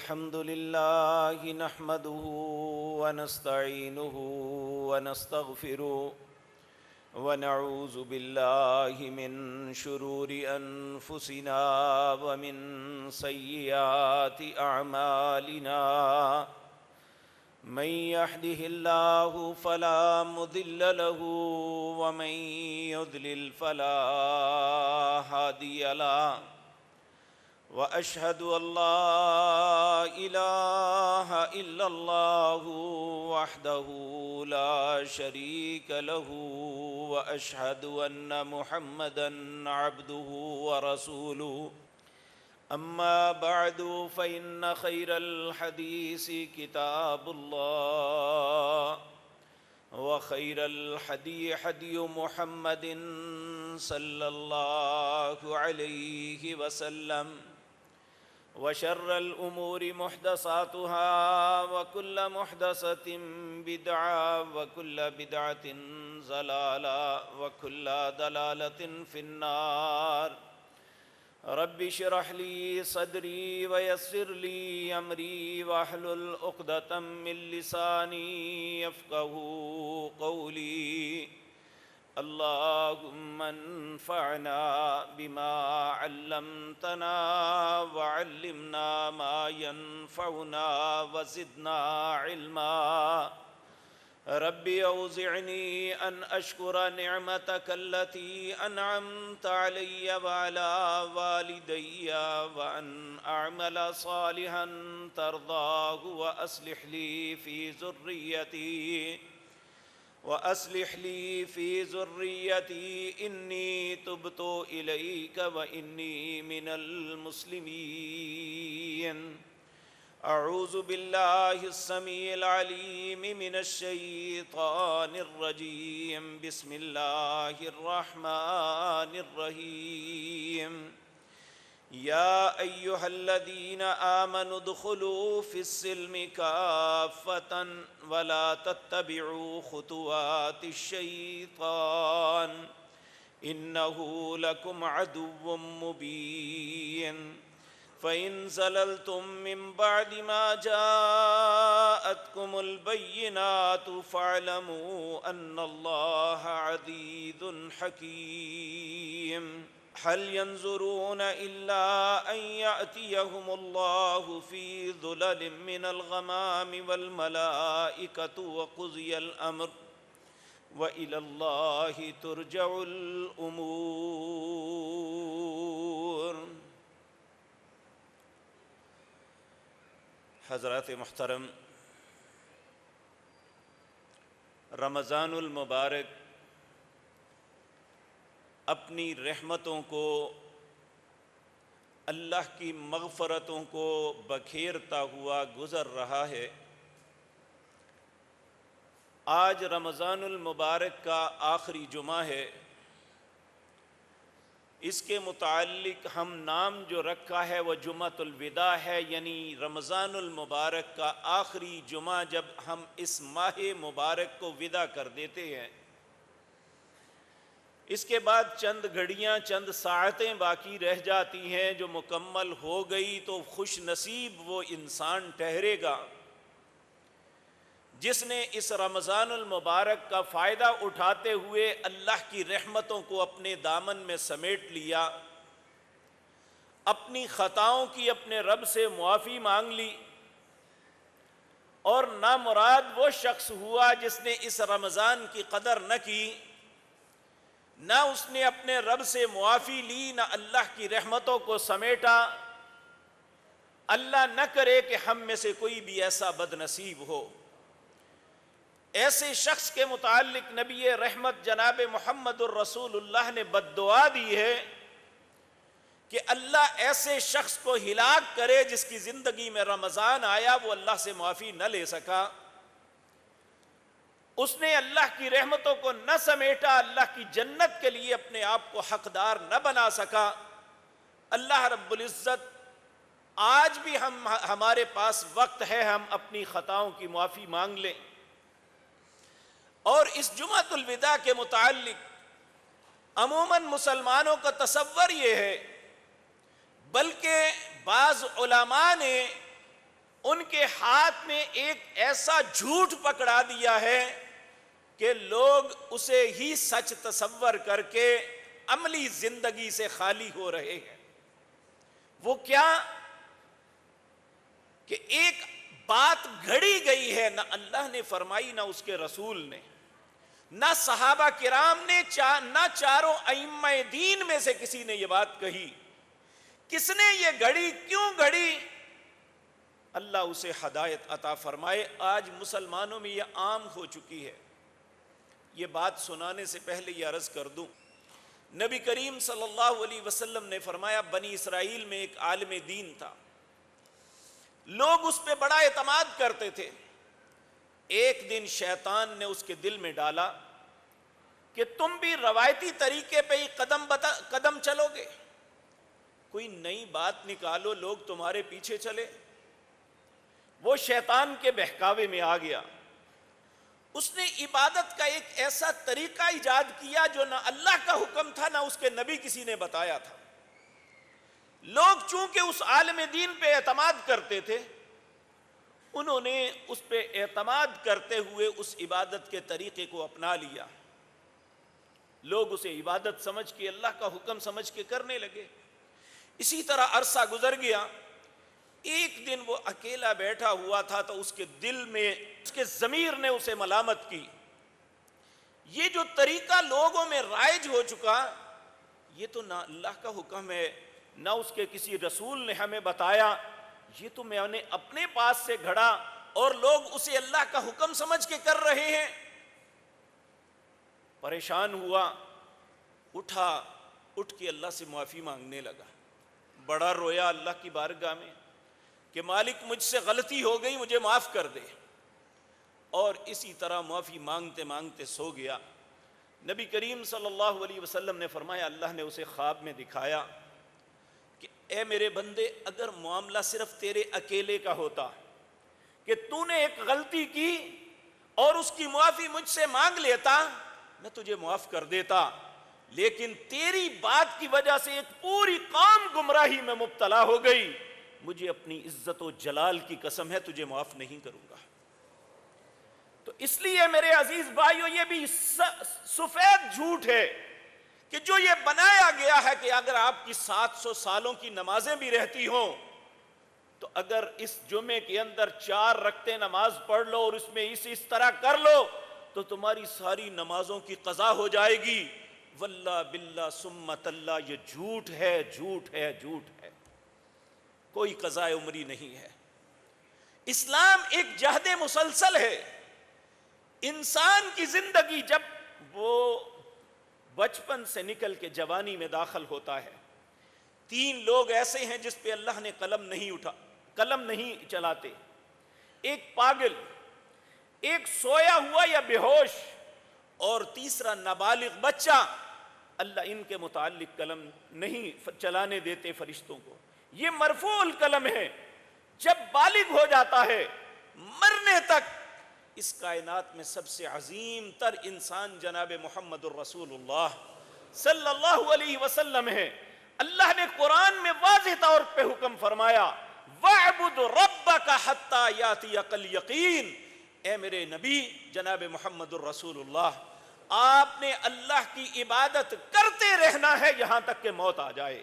الحمد لله نحمده ونستعينه ونستغفره ونعوذ بالله من شرور أنفسنا ومن سيئات أعمالنا من يهده الله فلا مضل له ومن يضلل فلا هادي له وأشهد أن لا إله إلا الله وحده لا شريك له وأشهد أن محمدًا عبده ورسوله أما بعد فإن خير الحديث كتاب الله وخير الهدي هدي محمد صلى الله عليه وسلم وشر الأمور محدثاتها وكل محدثة بدعة وكل بدعة ضلالة وكل ضلالة في النار رب اشرح لي صدري ويسر لي أمري واحلل عقدة من لساني يفقهوا قولي اللهم انفعنا بما علمتنا وعلمنا ما ينفعنا وزدنا علما رب أوزعني أن أشكر نعمتك التي أنعمت علي وعلى والدي وأن أعمل صالحا ترضاه وأصلح لي في ذريتي إني تبت إليك وإني من المسلمين أعوذ بالله السميع العليم من الشيطان الرجيم بسم الله الرحمن الرحيم يا أيها الذين آمنوا ادخلوا في السلم كافة ولا تتبعوا خطوات الشيطان إنه لكم عدو مبين فإن زللتم من بعد ما جاءتكم البينات فاعلموا أن الله عزيز حكيم هل ينظرون إلا أن يأتيهم الله في ظلل من الغمام والملائكة وقضي الأمر وإلى الله ترجع الأمور۔ حضرات محترم، رمضان المبارک اپنی رحمتوں کو، اللہ کی مغفرتوں کو بکھیرتا ہوا گزر رہا ہے۔ آج رمضان المبارک کا آخری جمعہ ہے۔ اس کے متعلق ہم نام جو رکھا ہے وہ جمعۃ الوداع ہے، یعنی رمضان المبارک کا آخری جمعہ جب ہم اس ماہ مبارک کو ودا کر دیتے ہیں۔ اس کے بعد چند گھڑیاں، چند ساعتیں باقی رہ جاتی ہیں جو مکمل ہو گئی تو خوش نصیب وہ انسان ٹھہرے گا جس نے اس رمضان المبارک کا فائدہ اٹھاتے ہوئے اللہ کی رحمتوں کو اپنے دامن میں سمیٹ لیا، اپنی خطاؤں کی اپنے رب سے معافی مانگ لی، اور نامراد وہ شخص ہوا جس نے اس رمضان کی قدر نہ کی، نہ اس نے اپنے رب سے معافی لی، نہ اللہ کی رحمتوں کو سمیٹا۔ اللہ نہ کرے کہ ہم میں سے کوئی بھی ایسا بد نصیب ہو۔ ایسے شخص کے متعلق نبی رحمت جناب محمد الرسول اللہ نے بد دعا دی ہے کہ اللہ ایسے شخص کو ہلاک کرے جس کی زندگی میں رمضان آیا وہ اللہ سے معافی نہ لے سکا، اس نے اللہ کی رحمتوں کو نہ سمیٹا، اللہ کی جنت کے لیے اپنے آپ کو حقدار نہ بنا سکا۔ اللہ رب العزت آج بھی ہمارے پاس وقت ہے، ہم اپنی خطاؤں کی معافی مانگ لیں۔ اور اس جمعۃ الوداع کے متعلق عموماً مسلمانوں کا تصور یہ ہے، بلکہ بعض علماء نے ان کے ہاتھ میں ایک ایسا جھوٹ پکڑا دیا ہے کہ لوگ اسے ہی سچ تصور کر کے عملی زندگی سے خالی ہو رہے ہیں۔ وہ کیا کہ ایک بات گھڑی گئی ہے، نہ اللہ نے فرمائی نہ اس کے رسول نے، نہ صحابہ کرام نے، نہ چاروں ائمہ دین میں سے کسی نے یہ بات کہی۔ کس نے یہ گھڑی، کیوں گھڑی؟ اللہ اسے ہدایت عطا فرمائے۔ آج مسلمانوں میں یہ عام ہو چکی ہے۔ یہ بات سنانے سے پہلے یہ عرض کر دوں، نبی کریم صلی اللہ علیہ وسلم نے فرمایا بنی اسرائیل میں ایک عالم دین تھا، لوگ اس پہ بڑا اعتماد کرتے تھے۔ ایک دن شیطان نے اس کے دل میں ڈالا کہ تم بھی روایتی طریقے پہ ہی قدم چلو گے، کوئی نئی بات نکالو لوگ تمہارے پیچھے چلے۔ وہ شیطان کے بہکاوے میں آ گیا، اس نے عبادت کا ایک ایسا طریقہ ایجاد کیا جو نہ اللہ کا حکم تھا نہ اس کے نبی کسی نے بتایا تھا۔ لوگ چونکہ اس عالم دین پہ اعتماد کرتے تھے، انہوں نے اس پہ اعتماد کرتے ہوئے اس عبادت کے طریقے کو اپنا لیا۔ لوگ اسے عبادت سمجھ کے، اللہ کا حکم سمجھ کے کرنے لگے۔ اسی طرح عرصہ گزر گیا۔ ایک دن وہ اکیلا بیٹھا ہوا تھا تو اس کے دل میں، اس کے ضمیر نے اسے ملامت کی، یہ جو طریقہ لوگوں میں رائج ہو چکا، یہ تو نہ اللہ کا حکم ہے نہ اس کے کسی رسول نے ہمیں بتایا، یہ تو میں نے اپنے پاس سے گھڑا اور لوگ اسے اللہ کا حکم سمجھ کے کر رہے ہیں۔ پریشان ہوا، اٹھ کے اللہ سے معافی مانگنے لگا، بڑا رویا اللہ کی بارگاہ میں کہ مالک مجھ سے غلطی ہو گئی، مجھے معاف کر دے، اور اسی طرح معافی مانگتے مانگتے سو گیا۔ نبی کریم صلی اللہ علیہ وسلم نے فرمایا، اللہ نے اسے خواب میں دکھایا کہ اے میرے بندے، اگر معاملہ صرف تیرے اکیلے کا ہوتا کہ تو نے ایک غلطی کی اور اس کی معافی مجھ سے مانگ لیتا، میں تجھے معاف کر دیتا، لیکن تیری بات کی وجہ سے ایک پوری قوم گمراہی میں مبتلا ہو گئی، مجھے اپنی عزت و جلال کی قسم ہے تجھے معاف نہیں کروں گا۔ تو اس لیے میرے عزیز بھائیو، یہ بھی سفید جھوٹ ہے کہ جو یہ بنایا گیا ہے کہ اگر آپ کی 700 سالوں کی نمازیں بھی رہتی ہوں تو اگر اس جمعے کے اندر 4 رکعتیں نماز پڑھ لو اور اس میں اس طرح کر لو تو تمہاری ساری نمازوں کی قضا ہو جائے گی۔ واللہ باللہ سمت اللہ، یہ جھوٹ ہے، جھوٹ ہے، جھوٹ ہے، کوئی قضاء عمری نہیں ہے۔ اسلام ایک جہد مسلسل ہے۔ انسان کی زندگی جب وہ بچپن سے نکل کے جوانی میں داخل ہوتا ہے، 3 لوگ ایسے ہیں جس پہ اللہ نے قلم نہیں چلاتے، ایک پاگل، ایک سویا ہوا یا بے ہوش، اور تیسرا نابالغ بچہ۔ اللہ ان کے متعلق قلم نہیں چلانے دیتے فرشتوں کو، یہ مرفوع القلم ہے۔ جب بالغ ہو جاتا ہے، مرنے تک اس کائنات میں سب سے عظیم تر انسان جناب محمد الرسول اللہ صلی اللہ علیہ وسلم ہے۔ اللہ نے قرآن میں واضح طور پہ حکم فرمایا، وَاعْبُدْ رَبَّكَ حَتَّى يَأْتِيَكَ الْيَقِينُ، اے میرے نبی جناب محمد الرسول اللہ، آپ نے اللہ کی عبادت کرتے رہنا ہے یہاں تک کہ موت آ جائے،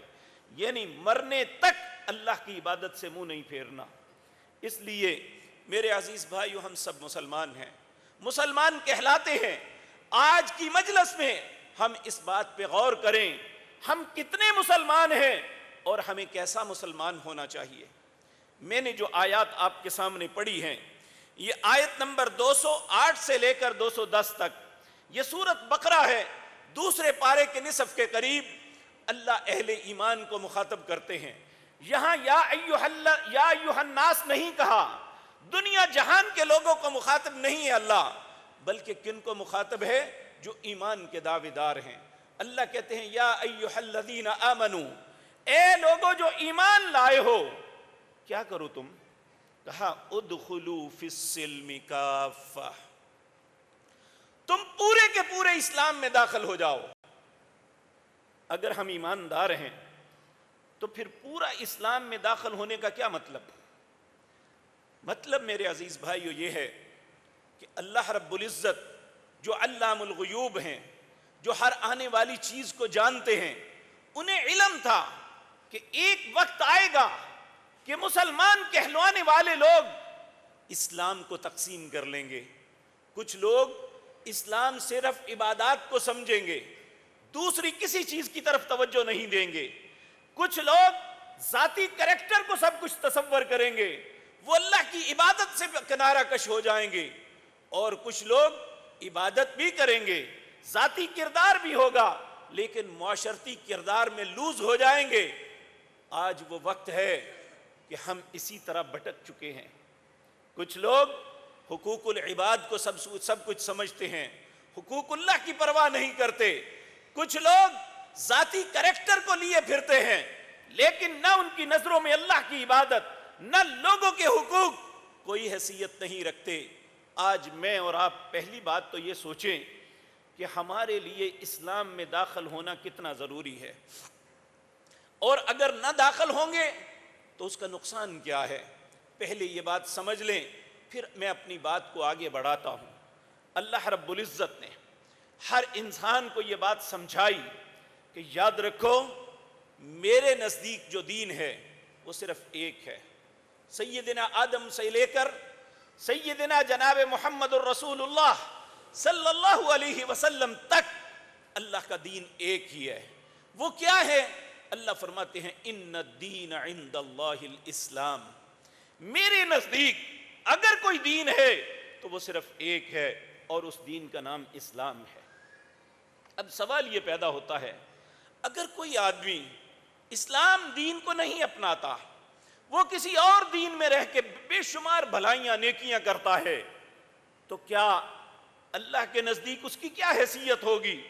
یعنی مرنے تک اللہ کی عبادت سے منہ نہیں پھیرنا۔ اس لیے میرے عزیز بھائیو، ہم سب مسلمان ہیں، مسلمان کہلاتے ہیں۔ آج کی مجلس میں ہم اس بات پہ غور کریں، ہم کتنے مسلمان ہیں اور ہمیں کیسا مسلمان ہونا چاہیے۔ میں نے جو آیات آپ کے سامنے پڑھی ہیں، یہ آیت نمبر 208 سے لے کر 210 تک، یہ سورۃ بقرہ ہے، دوسرے پارے کے نصف کے قریب اللہ اہل ایمان کو مخاطب کرتے ہیں۔ یہاں یا ایھا الناس نہیں کہا، دنیا جہان کے لوگوں کو مخاطب نہیں ہے اللہ، بلکہ کن کو مخاطب ہے؟ جو ایمان کے دعوے دار ہیں۔ اللہ کہتے ہیں یا ایھا الذین آمنوا، اے لوگوں جو ایمان لائے ہو، کیا کرو تم؟ کہا ادخلوا فی السلم کافہ، تم پورے کے پورے اسلام میں داخل ہو جاؤ۔ اگر ہم ایماندار ہیں تو پھر پورا اسلام میں داخل ہونے کا کیا مطلب؟ مطلب میرے عزیز بھائیو یہ ہے کہ اللہ رب العزت جو علام الغیوب ہیں، جو ہر آنے والی چیز کو جانتے ہیں، انہیں علم تھا کہ ایک وقت آئے گا کہ مسلمان کہلوانے والے لوگ اسلام کو تقسیم کر لیں گے۔ کچھ لوگ اسلام صرف عبادات کو سمجھیں گے، دوسری کسی چیز کی طرف توجہ نہیں دیں گے۔ کچھ لوگ ذاتی کریکٹر کو سب کچھ تصور کریں گے، وہ اللہ کی عبادت سے کنارہ کش ہو جائیں گے۔ اور کچھ لوگ عبادت بھی کریں گے، ذاتی کردار بھی ہوگا، لیکن معاشرتی کردار میں لوز ہو جائیں گے۔ آج وہ وقت ہے کہ ہم اسی طرح بھٹک چکے ہیں۔ کچھ لوگ حقوق العباد کو سب کچھ سمجھتے ہیں، حقوق اللہ کی پرواہ نہیں کرتے۔ کچھ لوگ ذاتی کریکٹر کو لیے پھرتے ہیں، لیکن نہ ان کی نظروں میں اللہ کی عبادت نہ لوگوں کے حقوق کوئی حیثیت نہیں رکھتے۔ آج میں اور آپ پہلی بات تو یہ سوچیں کہ ہمارے لیے اسلام میں داخل ہونا کتنا ضروری ہے، اور اگر نہ داخل ہوں گے تو اس کا نقصان کیا ہے۔ پہلے یہ بات سمجھ لیں، پھر میں اپنی بات کو آگے بڑھاتا ہوں۔ اللہ رب العزت نے ہر انسان کو یہ بات سمجھائی کہ یاد رکھو میرے نزدیک جو دین ہے وہ صرف ایک ہے۔ سیدنا آدم سے لے کر سیدنا جناب محمد الرسول اللہ صلی اللہ علیہ وسلم تک اللہ کا دین ایک ہی ہے۔ وہ کیا ہے؟ اللہ فرماتے ہیں ان الدین عند اللہ الاسلام، میرے نزدیک اگر کوئی دین ہے تو وہ صرف ایک ہے، اور اس دین کا نام اسلام ہے۔ اب سوال یہ پیدا ہوتا ہے، اگر کوئی آدمی اسلام دین کو نہیں اپناتا، وہ کسی اور دین میں رہ کے بے شمار بھلائیاں نیکیاں کرتا ہے، تو کیا اللہ کے نزدیک اس کی کیا حیثیت ہوگی؟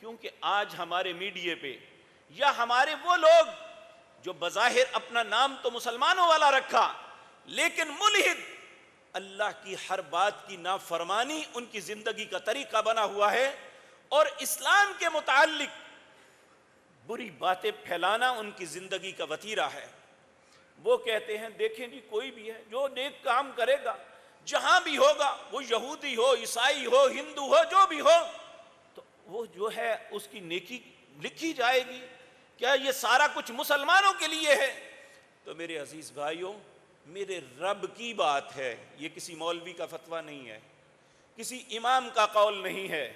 کیونکہ آج ہمارے میڈیا پہ یا ہمارے وہ لوگ جو بظاہر اپنا نام تو مسلمانوں والا رکھا، لیکن ملحد، اللہ کی ہر بات کی نافرمانی ان کی زندگی کا طریقہ بنا ہوا ہے، اور اسلام کے متعلق بری باتیں پھیلانا ان کی زندگی کا وتیرہ ہے۔ وہ کہتے ہیں دیکھیں جی کوئی بھی ہے جو نیک کام کرے گا جہاں بھی ہوگا، وہ یہودی ہو، عیسائی ہو، ہندو ہو، جو بھی ہو، تو وہ جو ہے اس کی نیکی لکھی جائے گی۔ کیا یہ سارا کچھ مسلمانوں کے لیے ہے؟ تو میرے عزیز بھائیوں، میرے رب کی بات ہے، یہ کسی مولوی کا فتویٰ نہیں ہے، کسی امام کا قول نہیں ہے،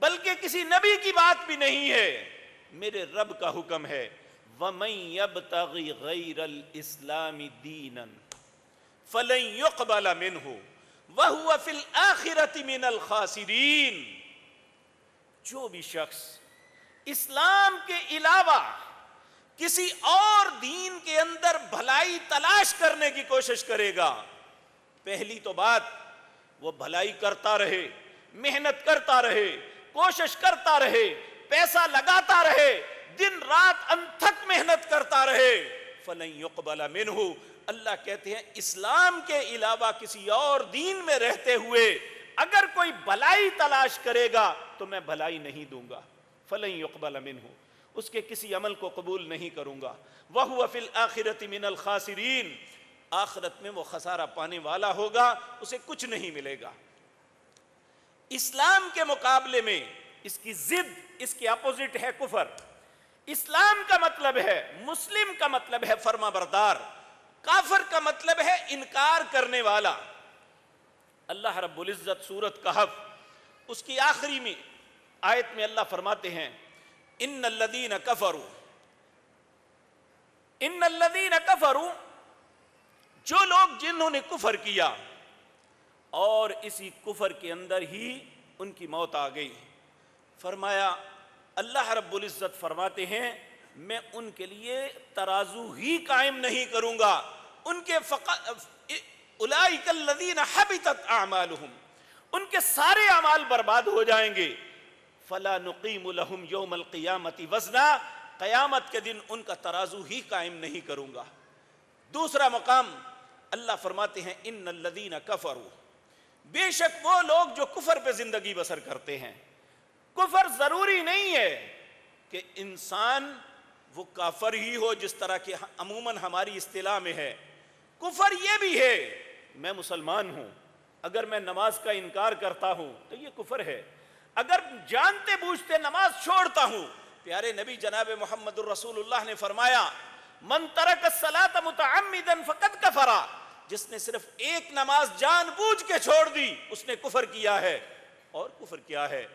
بلکہ کسی نبی کی بات بھی نہیں ہے، میرے رب کا حکم ہے وَمَن يَبْتَغِ غَيْرَ الْإِسْلَامِ دِينًا فَلَن يُقْبَلَ مِنْهُ وَهُوَ فِي الْآخِرَةِ مِنَ الْخَاسِرِينَ۔ جو بھی شخص اسلام کے علاوہ کسی اور دین کے اندر بھلائی تلاش کرنے کی کوشش کرے گا، پہلی تو بات وہ بھلائی کرتا رہے، محنت کرتا رہے، کوشش کرتا رہے، پیسہ لگاتا رہے، دن رات انتھک محنت کرتا رہے، فَلَن يُقْبَلَ مِنْهُ، اللہ کہتے ہیں اسلام کے علاوہ کسی اور دین میں رہتے ہوئے اگر کوئی بھلائی تلاش کرے گا تو میں بھلائی نہیں دوں گا۔ فَلَن يُقْبَلَ مِنْهُ، اس کے کسی عمل کو قبول نہیں کروں گا۔ وَهُوَ فِي الْآخِرَةِ مِنَ الْخَاسِرِينَ، آخرت میں وہ خسارہ پانے والا ہوگا، اسے کچھ نہیں ملے گا۔ اسلام کے مقابلے میں اس کی ضد، اس کی اپوزٹ ہے کفر۔ اسلام کا مطلب ہے، مسلم کا مطلب ہے فرما بردار، کافر کا مطلب ہے انکار کرنے والا۔ اللہ رب العزت سورۃ کہف اس کی آخری میں آیت میں اللہ فرماتے ہیں ان الذین کفروا، جو لوگ جنہوں نے کفر کیا اور اسی کفر کے اندر ہی ان کی موت آ گئی، فرمایا اللہ رب العزت فرماتے ہیں میں ان کے لیے ترازو ہی قائم نہیں کروں گا، ان کے اولئک الذین حبطت اعمالہم، ان کے سارے اعمال برباد ہو جائیں گے۔ فلا نقیم لہم یوم القیامت وزنا، قیامت کے دن ان کا ترازو ہی قائم نہیں کروں گا۔ دوسرا مقام اللہ فرماتے ہیں ان الذین کفروا، بے شک وہ لوگ جو کفر پہ زندگی بسر کرتے ہیں۔ کفر ضروری نہیں ہے کہ انسان وہ کافر ہی ہو جس طرح کہ عموماً ہماری اصطلاح میں ہے، کفر یہ بھی ہے میں مسلمان ہوں، اگر میں نماز کا انکار کرتا ہوں تو یہ کفر ہے، اگر جانتے بوجھتے نماز چھوڑتا ہوں، پیارے نبی جناب محمد الرسول اللہ نے فرمایا من ترک الصلاۃ متعمدا فقد کفر، جس نے صرف ایک نماز جان بوجھ کے چھوڑ دی اس نے کفر کیا ہے۔ اور کفر کیا ہے؟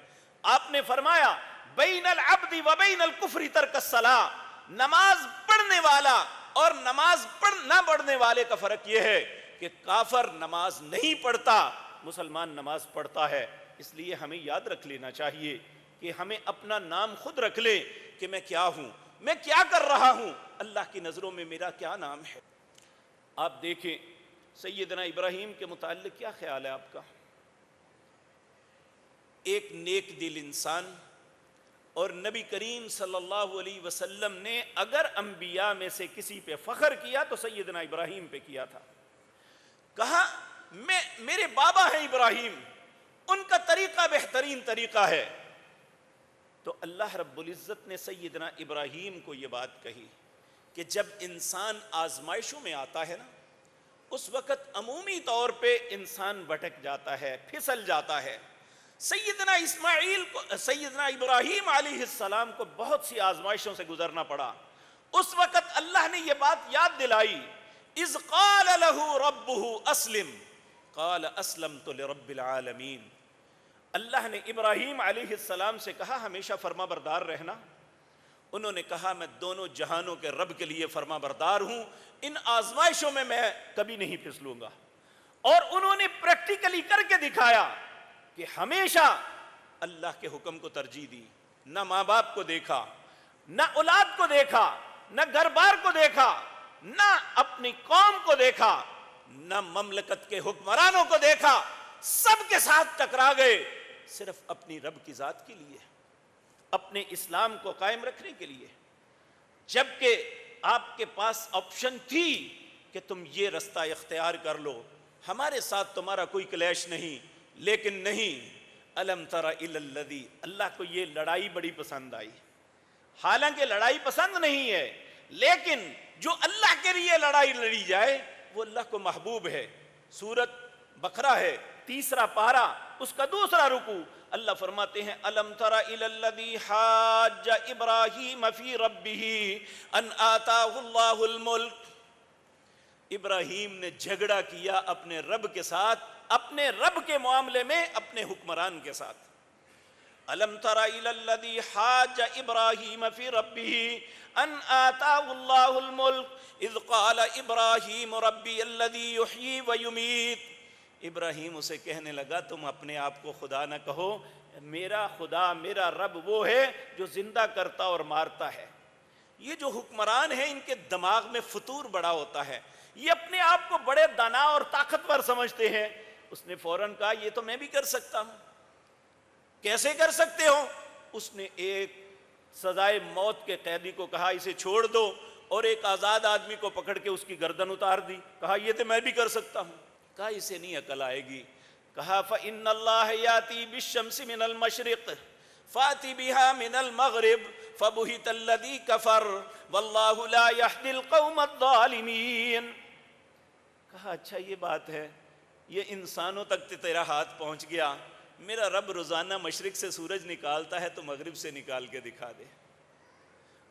آپ نے فرمایا بین العبد و بین الکفر ترک الصلاۃ، نماز پڑھنے والا اور نماز نہ پڑھنے والے کا فرق یہ ہے کہ کافر نماز نہیں پڑھتا، مسلمان نماز پڑھتا ہے۔ اس لیے ہمیں یاد رکھ لینا چاہیے کہ ہمیں اپنا نام خود رکھ لیں کہ میں کیا ہوں، میں کیا کر رہا ہوں، اللہ کی نظروں میں میرا کیا نام ہے۔ آپ دیکھیں سیدنا ابراہیم کے متعلق کیا خیال ہے آپ کا؟ ایک نیک دل انسان، اور نبی کریم صلی اللہ علیہ وسلم نے اگر انبیاء میں سے کسی پہ فخر کیا تو سیدنا ابراہیم پہ کیا تھا۔ کہا میرے بابا ہیں ابراہیم، ان کا طریقہ بہترین طریقہ ہے۔ تو اللہ رب العزت نے سیدنا ابراہیم کو یہ بات کہی کہ جب انسان آزمائشوں میں آتا ہے نا، اس وقت عمومی طور پہ انسان بھٹک جاتا ہے، پھسل جاتا ہے۔ سیدنا ابراہیم علیہ السلام کو بہت سی آزمائشوں سے گزرنا پڑا۔ اس وقت اللہ نے یہ بات یاد دلائی، اذ قال له ربه اسلم قال اسلمت لرب العالمین۔ اللہ نے ابراہیم علیہ السلام سے کہا ہمیشہ فرما بردار رہنا، انہوں نے کہا میں دونوں جہانوں کے رب کے لیے فرما بردار ہوں، ان آزمائشوں میں کبھی نہیں پھسلوں گا۔ اور انہوں نے پریکٹیکلی کر کے دکھایا کہ ہمیشہ اللہ کے حکم کو ترجیح دی، نہ ماں باپ کو دیکھا، نہ اولاد کو دیکھا، نہ گھر بار کو دیکھا، نہ اپنی قوم کو دیکھا، نہ مملکت کے حکمرانوں کو دیکھا، سب کے ساتھ ٹکرا گئے، صرف اپنی رب کی ذات کے لیے، اپنے اسلام کو قائم رکھنے کے لیے۔ جبکہ آپ کے پاس آپشن تھی کہ تم یہ رستہ اختیار کر لو، ہمارے ساتھ تمہارا کوئی کلیش نہیں، لیکن نہیں، الم تر الی الذی، اللہ کو یہ لڑائی بڑی پسند آئی۔ حالانکہ لڑائی پسند نہیں ہے، لیکن جو اللہ کے لیے لڑائی لڑی جائے وہ اللہ کو محبوب ہے۔ سورۃ بقرہ ہے، 3 پارہ، اس کا 2 رکوع، اللہ فرماتے ہیں الم تر الی الذی حاج ابراہیم فی ربہ ان آتاہ اللہ الملک۔ ابراہیم نے جھگڑا کیا اپنے رب کے ساتھ، اپنے رب کے معاملے میں اپنے حکمران کے ساتھ۔ الم تر الی الذی حاج ابراہیم فی ربہ ان آتاہ اللہ الملک اذ قال ابراہیم ربی الذی یحیی ویمیت۔ ابراہیم اسے کہنے لگا تم اپنے آپ کو خدا نہ کہو، میرا خدا، میرا رب وہ ہے جو زندہ کرتا اور مارتا ہے۔ یہ جو حکمران ہیں ان کے دماغ میں فطور بڑا ہوتا ہے، یہ اپنے آپ کو بڑے دانا اور طاقتور سمجھتے ہیں۔ اس نے فوراً کہا یہ تو میں بھی کر سکتا ہوں۔ کیسے کر سکتے ہو؟ اس نے ایک سزائے موت کے قیدی کو کہا اسے چھوڑ دو، اور ایک آزاد آدمی کو پکڑ کے اس کی گردن اتار دی، کہا یہ تو میں بھی کر سکتا ہوں۔ کہا اسے نہیں عقل آئے گی۔ کہا فإن اللہ یاتی بالشمس من المشرق فاتی بها من المغرب فبہت الذی کفر واللہ لا یہدی القوم الظالمین۔ کہا اچھا یہ بات ہے، یہ انسانوں تک تیرا ہاتھ پہنچ گیا، میرا رب روزانہ مشرق سے سورج نکالتا ہے تو مغرب سے نکال کے دکھا دے۔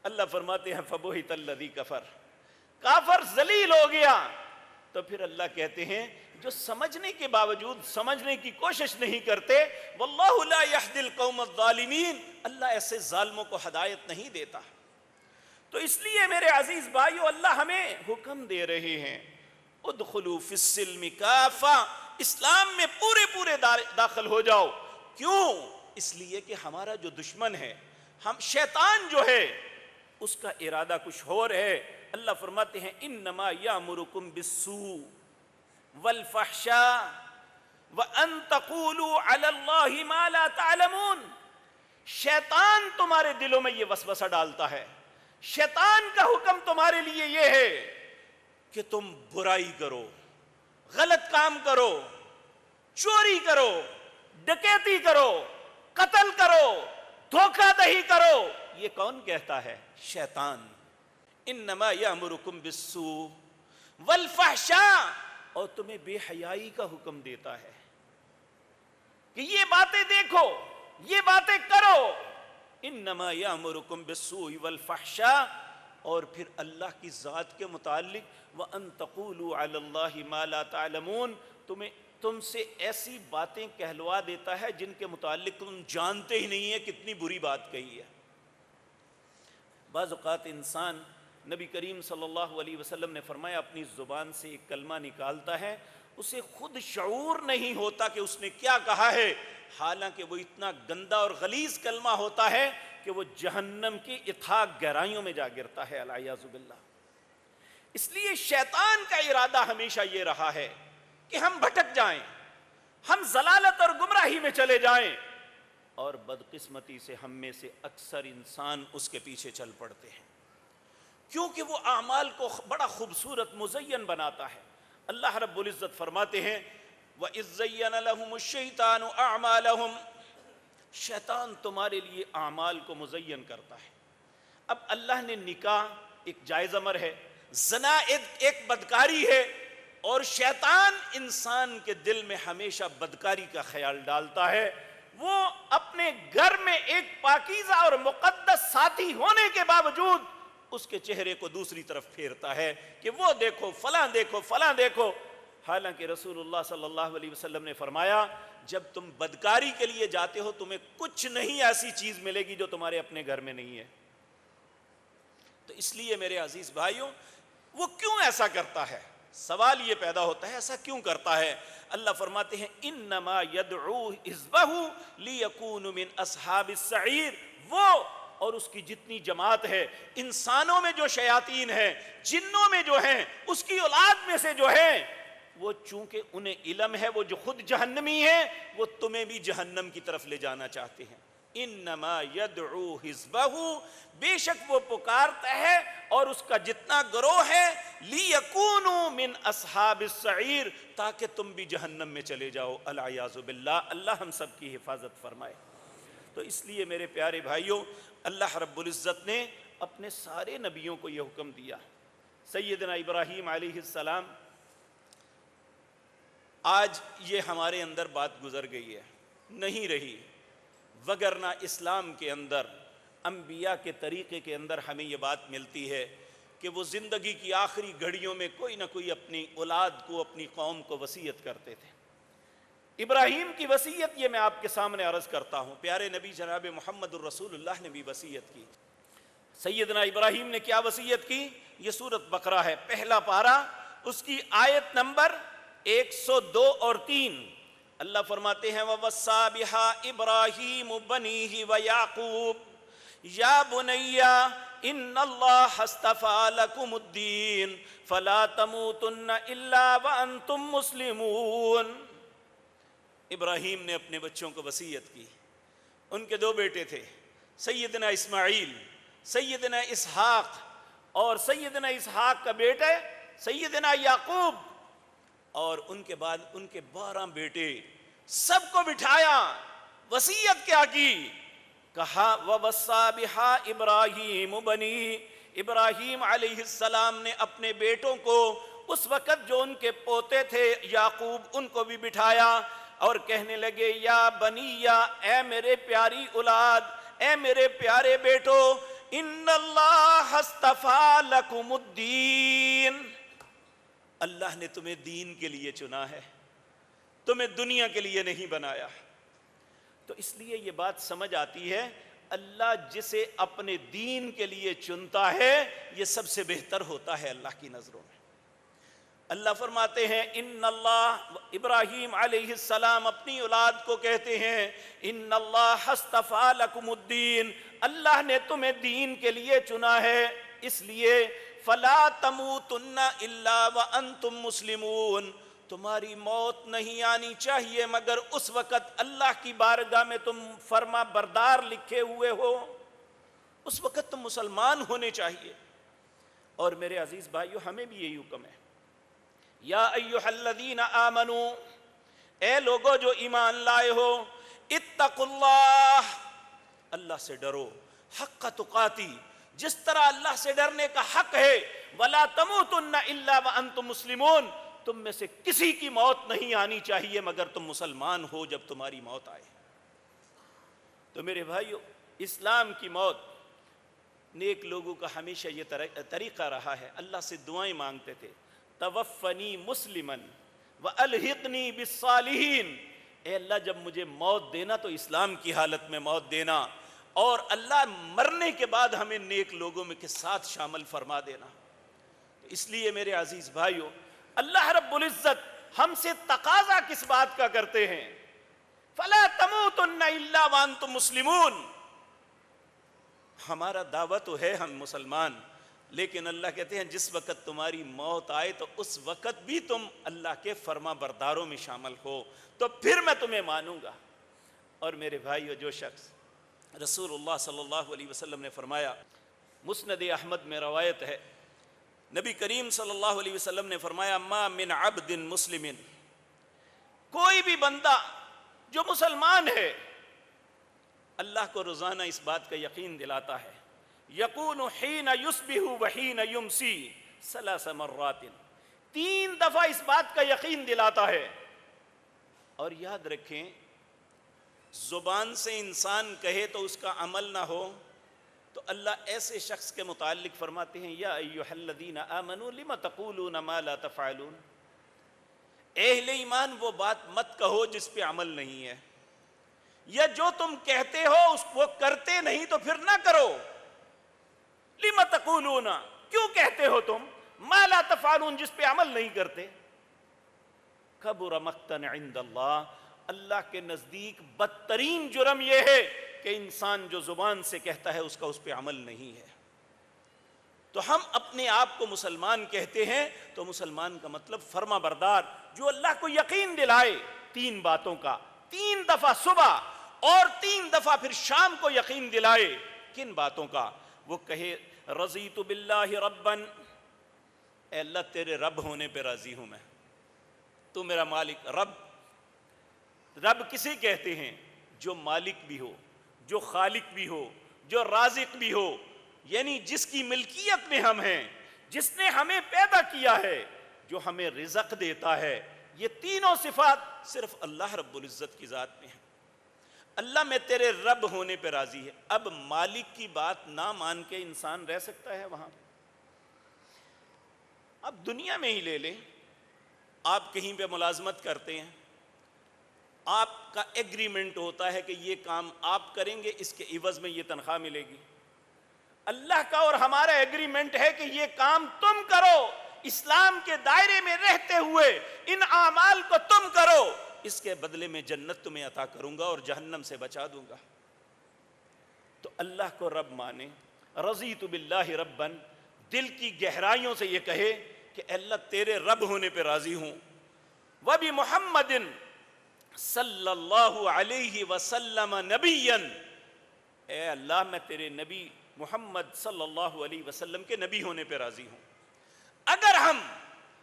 اللہ فرماتے ہیں فبہت الذی کفر، کافر ذلیل ہو گیا۔ تو پھر اللہ کہتے ہیں جو سمجھنے کے باوجود سمجھنے کی کوشش نہیں کرتے، واللہ لا یہدی القوم الظالمین، اللہ ایسے ظالموں کو ہدایت نہیں دیتا۔ تو اس لیے میرے عزیز بھائیو، اللہ ہمیں حکم دے رہے ہیں ادخلوا فی السلم کافہ، اسلام میں پورے داخل ہو جاؤ۔ کیوں؟ اس لیے کہ ہمارا جو دشمن ہے، ہم شیطان جو ہے، اس کا ارادہ کچھ اور ہے۔ اللہ فرماتے ہیں انما یامرکم بالسوء والفحشاء وان تقولوا علی اللہ ما لا تعلمون۔ شیطان تمہارے دلوں میں یہ وسوسہ ڈالتا ہے، شیطان کا حکم تمہارے لیے یہ ہے کہ تم برائی کرو، غلط کام کرو، چوری کرو، ڈکیتی کرو، قتل کرو، دھوکہ دہی کرو۔ یہ کون کہتا ہے؟ شیطان۔ انما یامرکم بالسوء والفحشاء، اور تمہیں بے حیائی کا حکم دیتا ہے کہ یہ باتیں دیکھو، یہ باتیں کرو، انما یامرکم بالسوء والفحشاء، اور پھر اللہ کی ذات کے متعلق وان تقولوا علی اللہ ما لا تعلمون، تم سے ایسی باتیں کہلوا دیتا ہے جن کے متعلق تم جانتے ہی نہیں ہیں کتنی بری بات کہی ہے۔ بعض اوقات انسان، نبی کریم صلی اللہ علیہ وسلم نے فرمایا، اپنی زبان سے ایک کلمہ نکالتا ہے، اسے خود شعور نہیں ہوتا کہ اس نے کیا کہا ہے، حالانکہ وہ اتنا گندا اور غلیظ کلمہ ہوتا ہے کہ وہ جہنم کی اتھاک گہرائیوں میں جا گرتا ہے، العیاذ باللہ۔ اس لیے شیطان کا ارادہ ہمیشہ یہ رہا ہے کہ ہم بھٹک جائیں، ہم ضلالت اور گمراہی میں چلے جائیں، اور بدقسمتی سے ہم میں سے اکثر انسان اس کے پیچھے چل پڑتے ہیں، کیونکہ وہ اعمال کو بڑا خوبصورت مزین بناتا ہے۔ اللہ رب العزت فرماتے ہیں وَإِذْ زَيَّنَ لَهُمُ الشَّيْطَانُ أَعْمَالَهُمْ، شیطان تمہارے لیے اعمال کو مزین کرتا ہے۔ اب اللہ نے نکاح ایک جائز امر ہے، زنا ایک بدکاری ہے، اور شیطان انسان کے دل میں ہمیشہ بدکاری کا خیال ڈالتا ہے۔ وہ اپنے گھر میں ایک پاکیزہ اور مقدس ساتھی ہونے کے باوجود اس کے چہرے کو دوسری طرف پھیرتا ہے کہ وہ دیکھو فلاں، دیکھو فلاں، دیکھو، حالانکہ رسول اللہ صلی اللہ علیہ وسلم نے فرمایا جب تم بدکاری کے لیے جاتے ہو تمہیں کچھ نہیں ایسی چیز ملے گی جو تمہارے اپنے گھر میں نہیں ہے۔ تو اس لیے میرے عزیز بھائیوں، وہ کیوں ایسا کرتا ہے؟ سوال یہ پیدا ہوتا ہے ایسا کیوں کرتا ہے؟ اللہ فرماتے ہیں انما یدعو حزبہ لیکون من اصحاب السعیر، وہ اور اس کی جتنی جماعت ہے، انسانوں میں جو شیاطین ہیں، جنوں میں جو ہیں، اس کی اولاد میں سے جو ہیں، وہ چونکہ انہیں علم ہے وہ جو خود جہنمی ہیں، وہ تمہیں بھی جہنم کی طرف لے جانا چاہتے ہیں۔ انما یدعو حزبہ، بے شک وہ پکارتا ہے اور اس کا جتنا گروہ ہے، لیکونوا من اصحاب السعیر، تاکہ تم بھی جہنم میں چلے جاؤ، العیاذ باللہ۔ اللہ ہم سب کی حفاظت فرمائے۔ تو اس لیے میرے پیارے بھائیوں، اللہ رب العزت نے اپنے سارے نبیوں کو یہ حکم دیا۔ سیدنا ابراہیم علیہ السلام، آج یہ ہمارے اندر بات گزر گئی ہے، نہیں رہی، وگرنہ اسلام کے اندر، انبیاء کے طریقے کے اندر ہمیں یہ بات ملتی ہے کہ وہ زندگی کی آخری گھڑیوں میں کوئی نہ کوئی اپنی اولاد کو، اپنی قوم کو وصیت کرتے تھے۔ ابراہیم کی وصیت یہ میں آپ کے سامنے عرض کرتا ہوں، پیارے نبی جناب محمد الرسول اللہ نے بھی وصیت کی۔ سیدنا ابراہیم نے کیا وصیت کی؟ یہ سورۃ بقرہ ہے، پہلا پارہ، اس کی آیت نمبر 102 اور 3۔ اللہ فرماتے ہیں وَوَصَّى بِهَا إِبْرَاهِيمُ بَنِيهِ وَيَعْقُوبُ يَا بُنَيَّ إِنَّ اللَّهَ اصْطَفَىٰ لَكُمُ الدِّينَ فَلَا تَمُوتُنَّ إِلَّا وَأَنْتُمْ مُسْلِمُونَ۔ ابراہیم نے اپنے بچوں کو وصیت کی۔ ان کے دو بیٹے تھے، سیدنا اسماعیل، سیدنا اسحاق، اور سیدنا اسحاق کا بیٹا سیدنا یعقوب، اور ان کے بعد ان کے 12 بیٹے، سب کو بٹھایا، وصیت کیا کی؟ کہا وَوَصَّى بِهَا إِبْرَاهِيمُ بَنِيهِ، ابراہیم علیہ السلام نے اپنے بیٹوں کو اس وقت جو ان کے پوتے تھے یعقوب، ان کو بھی بٹھایا اور کہنے لگے یا بنیّ، اے میرے پیاری اولاد، اے میرے پیارے بیٹو، ان اللہ اصطفیٰ لکم الدین، اللہ نے تمہیں دین کے لیے چنا ہے، تمہیں دنیا کے لیے نہیں بنایا۔ تو اس لیے یہ بات سمجھ آتی ہے، اللہ جسے اپنے دین کے لیے چنتا ہے یہ سب سے بہتر ہوتا ہے اللہ کی نظروں میں۔ اللہ فرماتے ہیں ان اللہ، ابراہیم علیہ السلام اپنی اولاد کو کہتے ہیں ان اللہ اصطفیٰ لکم الدین، اللہ نے تمہیں دین کے لیے چنا ہے، اس لیے فلا تموتن الا وانتم مسلمون، تمہاری موت نہیں آنی چاہیے مگر اس وقت اللہ کی بارگاہ میں تم فرما بردار لکھے ہوئے ہو، اس وقت تم مسلمان ہونے چاہیے۔ اور میرے عزیز بھائیو، ہمیں بھی یہی حکم ہے، یا ایھا الذین آمنوا، اے لوگو جو ایمان لائے ہو، اتقوا اللہ، اللہ سے ڈرو، حق تقاتی، جس طرح اللہ سے ڈرنے کا حق ہے، ولا تموتن الا وانتم مسلمون، تم میں سے کسی کی موت نہیں آنی چاہیے مگر تم مسلمان ہو جب تمہاری موت آئے۔ تو میرے بھائیو، اسلام کی موت نیک لوگوں کا ہمیشہ یہ طریقہ رہا ہے، اللہ سے دعائیں مانگتے تھے، توفنی مسلمن والحقنی بالصالحین، اے اللہ جب مجھے موت دینا تو اسلام کی حالت میں موت دینا، اور اللہ مرنے کے بعد ہمیں نیک لوگوں میں کے ساتھ شامل فرما دینا۔ اس لیے میرے عزیز بھائیو، اللہ رب العزت ہم سے تقاضا کس بات کا کرتے ہیں؟ فَلَا تَمُوتُنَّ إِلَّا وَأَنْتُمْ مُسْلِمُونَ۔ ہمارا دعوت تو ہے ہم مسلمان، لیکن اللہ کہتے ہیں جس وقت تمہاری موت آئے تو اس وقت بھی تم اللہ کے فرما برداروں میں شامل ہو، تو پھر میں تمہیں مانوں گا۔ اور میرے بھائیو، جو شخص رسول اللہ صلی اللہ علیہ وسلم نے فرمایا، مسند احمد میں روایت ہے، نبی کریم صلی اللہ علیہ وسلم نے فرمایا، ما من عبد مسلم، کوئی بھی بندہ جو مسلمان ہے اللہ کو روزانہ اس بات کا یقین دلاتا ہے، یکون حین یصبح وحین یمسی 3 مرات، 3 دفعہ اس بات کا یقین دلاتا ہے۔ اور یاد رکھیں، زبان سے انسان کہے تو اس کا عمل نہ ہو تو اللہ ایسے شخص کے متعلق فرماتے ہیں، یا ایھا الذین آمنوا لم تقولون ما لا تفعلون، اے اہل ایمان وہ بات مت کہو جس پہ عمل نہیں ہے، یا جو تم کہتے ہو وہ کرتے نہیں تو پھر نہ کرو۔ لم تقولون، کیوں کہتے ہو تم؟ ما لا تفعلون، جس پہ عمل نہیں کرتے۔ کبر مقتا عند اللہ، اللہ کے نزدیک بدترین جرم یہ ہے کہ انسان جو زبان سے کہتا ہے اس کا اس پہ عمل نہیں ہے۔ تو ہم اپنے آپ کو مسلمان کہتے ہیں تو مسلمان کا مطلب فرما بردار، جو اللہ کو یقین دلائے 3 باتوں کا، 3 دفعہ صبح اور 3 دفعہ پھر شام کو یقین دلائے۔ کن باتوں کا؟ وہ کہے، رضیت باللہ ربا، اے اللہ تیرے رب ہونے پہ راضی ہوں میں، تو میرا مالک۔ رب کسے کہتے ہیں؟ جو مالک بھی ہو، جو خالق بھی ہو، جو رازق بھی ہو، یعنی جس کی ملکیت میں ہم ہیں، جس نے ہمیں پیدا کیا ہے، جو ہمیں رزق دیتا ہے۔ یہ تینوں صفات صرف اللہ رب العزت کی ذات میں ہیں۔ اللہ میں تیرے رب ہونے پہ راضی ہے۔ اب مالک کی بات نہ مان کے انسان رہ سکتا ہے وہاں؟ اب دنیا میں ہی لے لیں، آپ کہیں پہ ملازمت کرتے ہیں، آپ کا ایگریمنٹ ہوتا ہے کہ یہ کام آپ کریں گے، اس کے عوض میں یہ تنخواہ ملے گی۔ اللہ کا اور ہمارا ایگریمنٹ ہے کہ یہ کام تم کرو، اسلام کے دائرے میں رہتے ہوئے ان اعمال کو تم کرو، اس کے بدلے میں جنت تمہیں عطا کروں گا اور جہنم سے بچا دوں گا۔ تو اللہ کو رب مانے، رضیت باللہ ربا، دل کی گہرائیوں سے یہ کہے کہ اللہ تیرے رب ہونے پہ راضی ہوں، وبمحمد صلی اللہ علیہ وسلم نبیا، اے اللہ میں تیرے نبی محمد صلی اللہ علیہ وسلم کے نبی ہونے پہ راضی ہوں۔ اگر ہم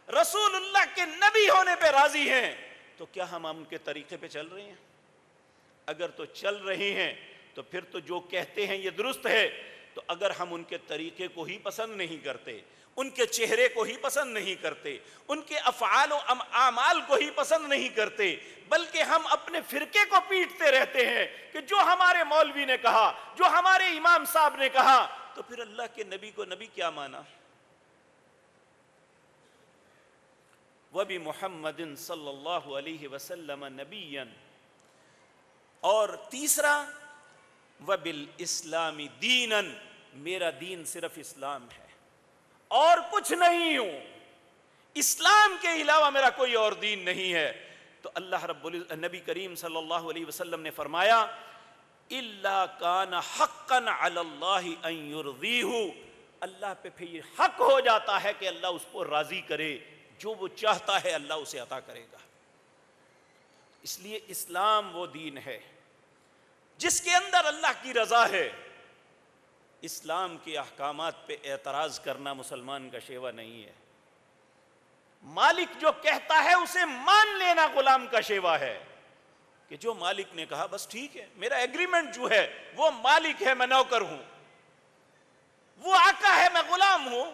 رسول اللہ کے نبی ہونے پہ راضی ہیں تو کیا ہم ان کے طریقے پہ چل رہے ہیں؟ اگر تو چل رہے ہیں تو پھر تو جو کہتے ہیں یہ درست ہے۔ تو اگر ہم ان کے طریقے کو ہی پسند نہیں کرتے، ان کے چہرے کو ہی پسند نہیں کرتے، ان کے افعال و اعمال کو ہی پسند نہیں کرتے، بلکہ ہم اپنے فرقے کو پیٹتے رہتے ہیں کہ جو ہمارے مولوی نے کہا، جو ہمارے امام صاحب نے کہا، تو پھر اللہ کے نبی کو نبی کیا مانا؟ وَبِمُحَمَّدٍ صلی اللہ علیہ وسلم نبیا، اور تیسرا وَبِالْإِسْلَامِ دِينًا، میرا دین صرف اسلام ہے اور کچھ نہیں ہوں، اسلام کے علاوہ میرا کوئی اور دین نہیں ہے۔ تو اللہ نبی کریم صلی اللہ علیہ وسلم نے فرمایا، إِلَّا كَانَ حَقًّا عَلَى اللَّهِ أَن يُرْضِيهُ، اللہ پہ پھر یہ حق ہو جاتا ہے کہ اللہ اس کو راضی کرے، جو وہ چاہتا ہے اللہ اسے عطا کرے گا۔ اس لیے اسلام وہ دین ہے جس کے اندر اللہ کی رضا ہے۔ اسلام کے احکامات پہ اعتراض کرنا مسلمان کا شیوہ نہیں ہے۔ مالک جو کہتا ہے اسے مان لینا غلام کا شیوہ ہے، کہ جو مالک نے کہا بس ٹھیک ہے، میرا ایگریمنٹ جو ہے وہ مالک ہے میں نوکر ہوں، وہ آقا ہے میں غلام ہوں،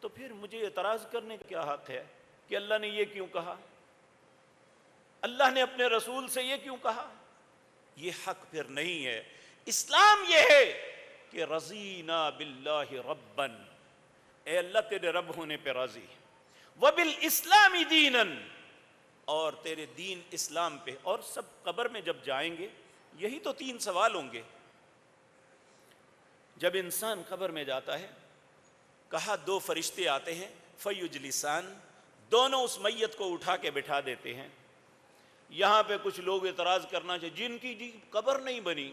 تو پھر مجھے اعتراض کرنے کا کیا حق ہے کہ اللہ نے یہ کیوں کہا، اللہ نے اپنے رسول سے یہ کیوں کہا؟ یہ حق پھر نہیں ہے۔ اسلام یہ ہے کہ رضینا باللہ ربا، اے اللہ تیرے رب ہونے پہ راضی، وبالاسلام دینا، اور تیرے دین اسلام پہ۔ اور سب قبر میں جب جائیں گے یہی تو 3 سوال ہوں گے۔ جب انسان قبر میں جاتا ہے، کہا 2 فرشتے آتے ہیں، فیجلسان، دونوں اس میت کو اٹھا کے بٹھا دیتے ہیں۔ یہاں پہ کچھ لوگ اعتراض کرنا چاہیے، جن کی قبر نہیں بنی،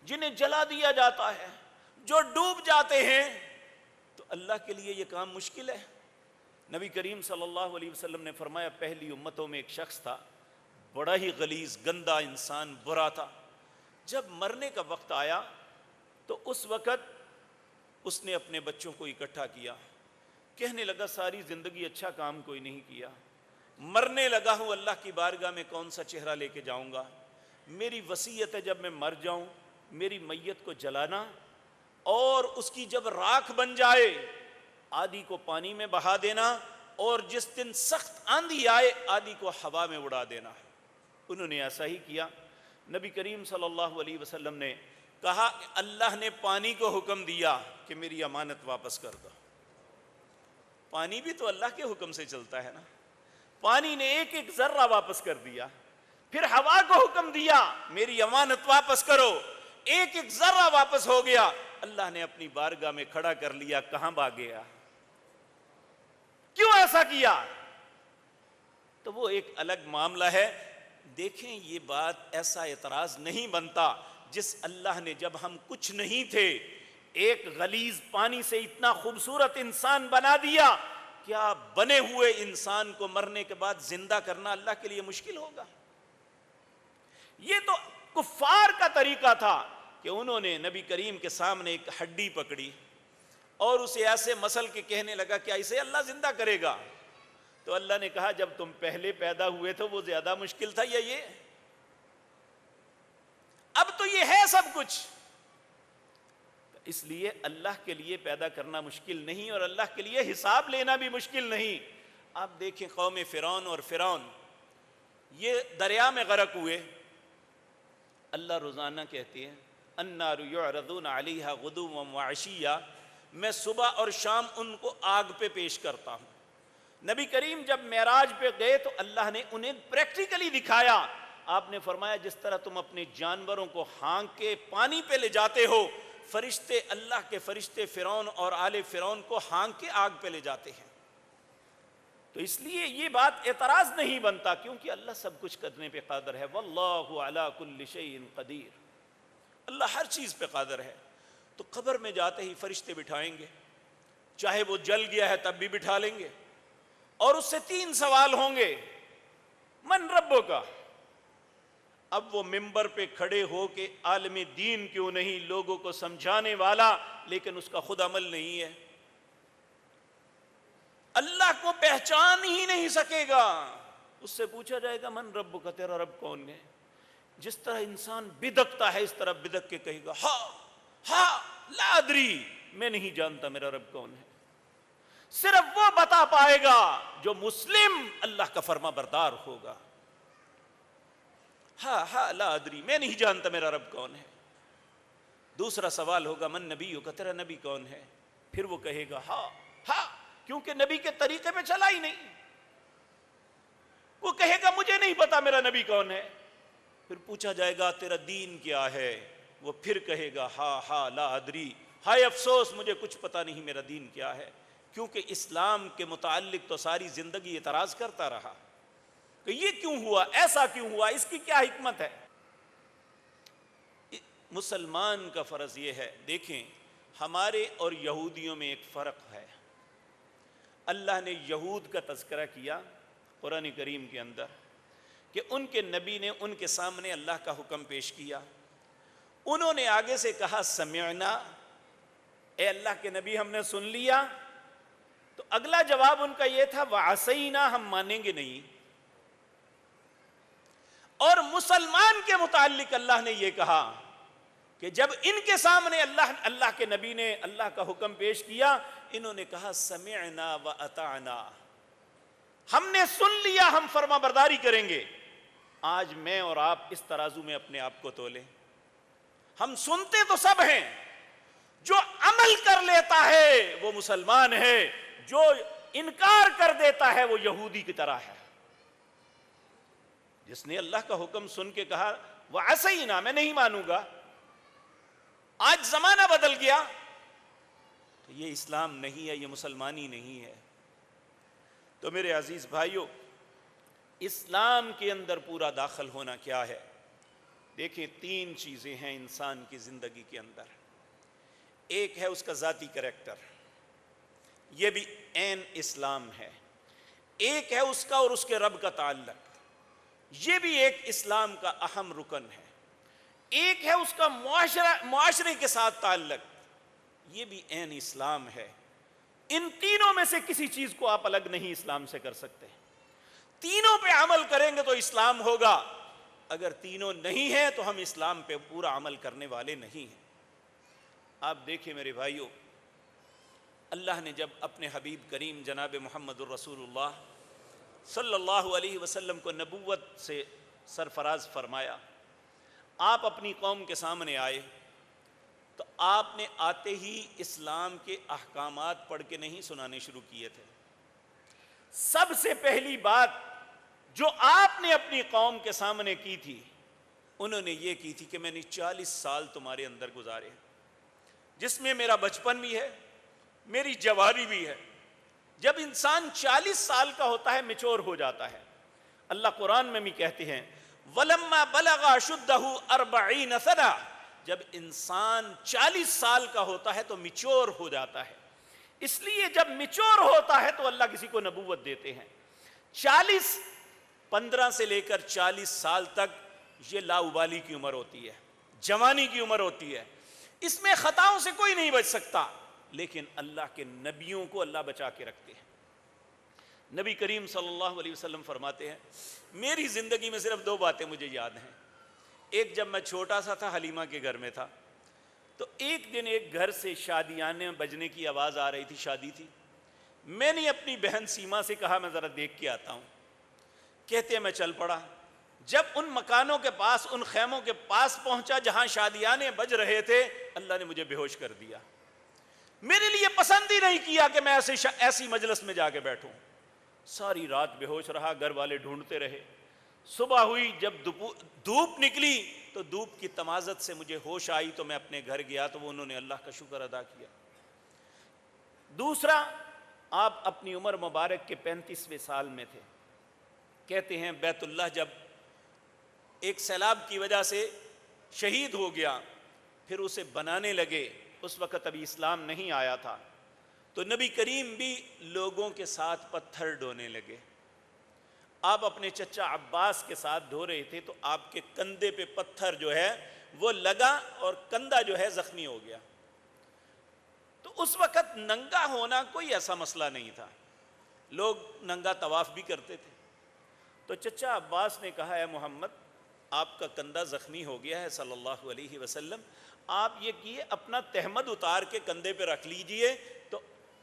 جنہیں جلا دیا جاتا ہے، جو ڈوب جاتے ہیں، تو اللہ کے لیے یہ کام مشکل ہے؟ نبی کریم صلی اللہ علیہ وسلم نے فرمایا پہلی امتوں میں ایک شخص تھا، بڑا ہی غلیظ گندا انسان، برا تھا۔ جب مرنے کا وقت آیا تو اس وقت اس نے اپنے بچوں کو اکٹھا کیا، کہنے لگا ساری زندگی اچھا کام کوئی نہیں کیا، مرنے لگا ہوں، اللہ کی بارگاہ میں کون سا چہرہ لے کے جاؤں گا؟ میری وصیت ہے جب میں مر جاؤں میری میت کو جلانا، اور اس کی جب راکھ بن جائے آدھی کو پانی میں بہا دینا، اور جس دن سخت آندھی آئے آدھی کو ہوا میں اڑا دینا۔ انہوں نے ایسا ہی کیا۔ نبی کریم صلی اللہ علیہ وسلم نے کہا کہ اللہ نے پانی کو حکم دیا کہ میری امانت واپس کر دو۔ پانی بھی تو اللہ کے حکم سے چلتا ہے نا، پانی نے ایک ایک ذرہ واپس کر دیا۔ پھر ہوا کو حکم دیا میری امانت واپس کرو، ایک ایک ذرہ واپس ہو گیا، اللہ نے اپنی بارگاہ میں کھڑا کر لیا۔ کہاں بھاگ گیا؟ کیوں ایسا کیا؟ تو وہ ایک الگ معاملہ ہے۔ دیکھیں یہ بات، ایسا اعتراض نہیں بنتا جس اللہ نے جب ہم کچھ نہیں تھے ایک غلیظ پانی سے اتنا خوبصورت انسان بنا دیا، کیا بنے ہوئے انسان کو مرنے کے بعد زندہ کرنا اللہ کے لیے مشکل ہوگا؟ یہ تو کفار کا طریقہ تھا کہ انہوں نے نبی کریم کے سامنے ایک ہڈی پکڑی اور اسے ایسے مسل کے کہنے لگا کہ اسے اللہ زندہ کرے گا۔ تو اللہ نے کہا جب تم پہلے پیدا ہوئے تو وہ زیادہ مشکل تھا یا یہ؟ اب تو یہ ہے سب کچھ۔ اس لیے اللہ کے لیے پیدا کرنا مشکل نہیں، اور اللہ کے لیے حساب لینا بھی مشکل نہیں۔ آپ دیکھیں قوم فرعون اور فرعون یہ دریا میں غرق ہوئے، اللہ روزانہ کہتے ہیں النار یعرضون علیہا غدوا وعشیا، میں صبح اور شام ان کو آگ پہ پیش کرتا ہوں۔ نبی کریم جب معراج پہ گئے تو اللہ نے انہیں پریکٹیکلی دکھایا۔ آپ نے فرمایا جس طرح تم اپنے جانوروں کو ہانک کے پانی پہ لے جاتے ہو، فرشتے، اللہ کے فرشتے فرعون اور آل فرعون کو ہانک کے آگ پہ لے جاتے ہیں۔ تو اس لیے یہ بات اعتراض نہیں بنتا، کیونکہ اللہ سب کچھ کرنے پہ قادر ہے۔ واللہ علی کل شیء قدیر، اللہ ہر چیز پہ قادر ہے۔ تو قبر میں جاتے ہی فرشتے بٹھائیں گے، چاہے وہ جل گیا ہے تب بھی بٹھا لیں گے، اور اس سے 3 سوال ہوں گے، من ربو کا۔ اب وہ ممبر پہ کھڑے ہو کے عالم دین کیوں نہیں، لوگوں کو سمجھانے والا، لیکن اس کا خود عمل نہیں ہے، اللہ کو پہچان ہی نہیں سکے گا۔ اس سے پوچھا جائے گا من رب کا، تیرا رب کون ہے؟ جس طرح انسان بدکتا ہے اس طرح بدک کے کہے گا ہاں لا ادری، میں نہیں جانتا میرا رب کون ہے۔ صرف وہ بتا پائے گا جو مسلم اللہ کا فرما بردار ہوگا۔ ہاں لا ادری، میں نہیں جانتا میرا رب کون ہے۔ دوسرا سوال ہوگا من نبی کا، تیرا نبی کون ہے؟ پھر وہ کہے گا ہاں، کیونکہ نبی کے طریقے پہ چلا ہی نہیں۔ وہ کہے گا مجھے نہیں پتا میرا نبی کون ہے۔ پھر پوچھا جائے گا تیرا دین کیا ہے؟ وہ پھر کہے گا ہاں لا ادری، ہائے افسوس مجھے کچھ پتا نہیں میرا دین کیا ہے، کیونکہ اسلام کے متعلق تو ساری زندگی اعتراض کرتا رہا کہ یہ کیوں ہوا، ایسا کیوں ہوا، اس کی کیا حکمت ہے۔ مسلمان کا فرض یہ ہے، دیکھیں ہمارے اور یہودیوں میں ایک فرق ہے۔ اللہ نے یہود کا تذکرہ کیا قرآن کریم کے اندر کہ ان کے نبی نے ان کے سامنے اللہ کا حکم پیش کیا، انہوں نے آگے سے کہا سمعنا، اے اللہ کے نبی ہم نے سن لیا، تو اگلا جواب ان کا یہ تھا وعصینا، ہم مانیں گے نہیں۔ اور مسلمان کے متعلق اللہ نے یہ کہا کہ جب ان کے سامنے اللہ کے نبی نے اللہ کا حکم پیش کیا، انہوں نے کہا سمعنا و اطعنا، ہم نے سن لیا، ہم فرما برداری کریں گے۔ آج میں اور آپ اس ترازو میں اپنے آپ کو تولیں، ہم سنتے تو سب ہیں، جو عمل کر لیتا ہے وہ مسلمان ہے، جو انکار کر دیتا ہے وہ یہودی کی طرح ہے۔ جس نے اللہ کا حکم سن کے کہا وَعَصَيْنَا، میں نہیں مانوں گا، آج زمانہ بدل گیا، تو یہ اسلام نہیں ہے، یہ مسلمانی نہیں ہے۔ تو میرے عزیز بھائیوں، اسلام کے اندر پورا داخل ہونا کیا ہے؟ دیکھیں، 3 چیزیں ہیں انسان کی زندگی کے اندر۔ ایک ہے اس کا ذاتی کریکٹر، یہ بھی عین اسلام ہے۔ ایک ہے اس کا اور اس کے رب کا تعلق، یہ بھی ایک اسلام کا اہم رکن ہے۔ ایک ہے اس کا معاشرے کے ساتھ تعلق، یہ بھی عین اسلام ہے۔ ان تینوں میں سے کسی چیز کو آپ الگ نہیں اسلام سے کر سکتے۔ تینوں پہ عمل کریں گے تو اسلام ہوگا، اگر تینوں نہیں ہیں تو ہم اسلام پہ پورا عمل کرنے والے نہیں ہیں۔ آپ دیکھیں میرے بھائیوں، اللہ نے جب اپنے حبیب کریم جناب محمد الرسول اللہ صلی اللہ علیہ وسلم کو نبوت سے سرفراز فرمایا، آپ اپنی قوم کے سامنے آئے تو آپ نے آتے ہی اسلام کے احکامات پڑھ کے نہیں سنانے شروع کیے تھے۔ سب سے پہلی بات جو آپ نے اپنی قوم کے سامنے کی تھی، انہوں نے یہ کی تھی کہ میں نے 40 سال تمہارے اندر گزارے، جس میں میرا بچپن بھی ہے، میری جوانی بھی ہے۔ جب انسان 40 سال کا ہوتا ہے میچور ہو جاتا ہے۔ اللہ قرآن میں بھی کہتے ہیں وَلَمَّا بَلَغَ أَشُدَّهُ 40 سَنَةً، جب انسان 40 سال کا ہوتا ہے تو میچور ہو جاتا ہے۔ اس لیے جب میچور ہوتا ہے تو اللہ کسی کو نبوت دیتے ہیں۔ 15 سے لے کر 40 سال تک یہ لاؤبالی کی عمر ہوتی ہے، جوانی کی عمر ہوتی ہے، اس میں خطاؤں سے کوئی نہیں بچ سکتا، لیکن اللہ کے نبیوں کو اللہ بچا کے رکھتے ہیں۔ نبی کریم صلی اللہ علیہ وسلم فرماتے ہیں میری زندگی میں صرف 2 باتیں مجھے یاد ہیں۔ ایک، جب میں چھوٹا سا تھا، حلیمہ کے گھر میں تھا، تو ایک دن ایک گھر سے شادیانے بجنے کی آواز آ رہی تھی، شادی تھی۔ میں نے اپنی بہن سیما سے کہا میں ذرا دیکھ کے آتا ہوں۔ کہتے ہیں میں چل پڑا، جب ان مکانوں کے پاس، ان خیموں کے پاس پہنچا جہاں شادیانے بج رہے تھے، اللہ نے مجھے بے ہوش کر دیا۔ میرے لیے پسند ہی نہیں کیا کہ میں ایسی مجلس میں جا کے بیٹھوں۔ ساری رات بے ہوش رہا، گھر والے ڈھونڈتے رہے۔ صبح ہوئی، جب دھوپ نکلی تو دھوپ کی تمازت سے مجھے ہوش آئی تو میں اپنے گھر گیا تو انہوں نے اللہ کا شکر ادا کیا۔ دوسرا، آپ اپنی عمر مبارک کے 35ویں سال میں تھے۔ کہتے ہیں بیت اللہ جب ایک سیلاب کی وجہ سے شہید ہو گیا، پھر اسے بنانے لگے، اس وقت ابھی اسلام نہیں آیا تھا، تو نبی کریم بھی لوگوں کے ساتھ پتھر ڈھونے لگے۔ آپ اپنے چچا عباس کے ساتھ ڈھو رہے تھے تو آپ کے کندھے پہ پتھر جو ہے وہ لگا اور کندھا جو ہے زخمی ہو گیا۔ تو اس وقت ننگا ہونا کوئی ایسا مسئلہ نہیں تھا، لوگ ننگا طواف بھی کرتے تھے۔ تو چچا عباس نے کہا اے محمد، آپ کا کندھا زخمی ہو گیا ہے صلی اللہ علیہ وسلم، آپ یہ کیے اپنا تہمد اتار کے کندھے پہ رکھ لیجئے۔ تو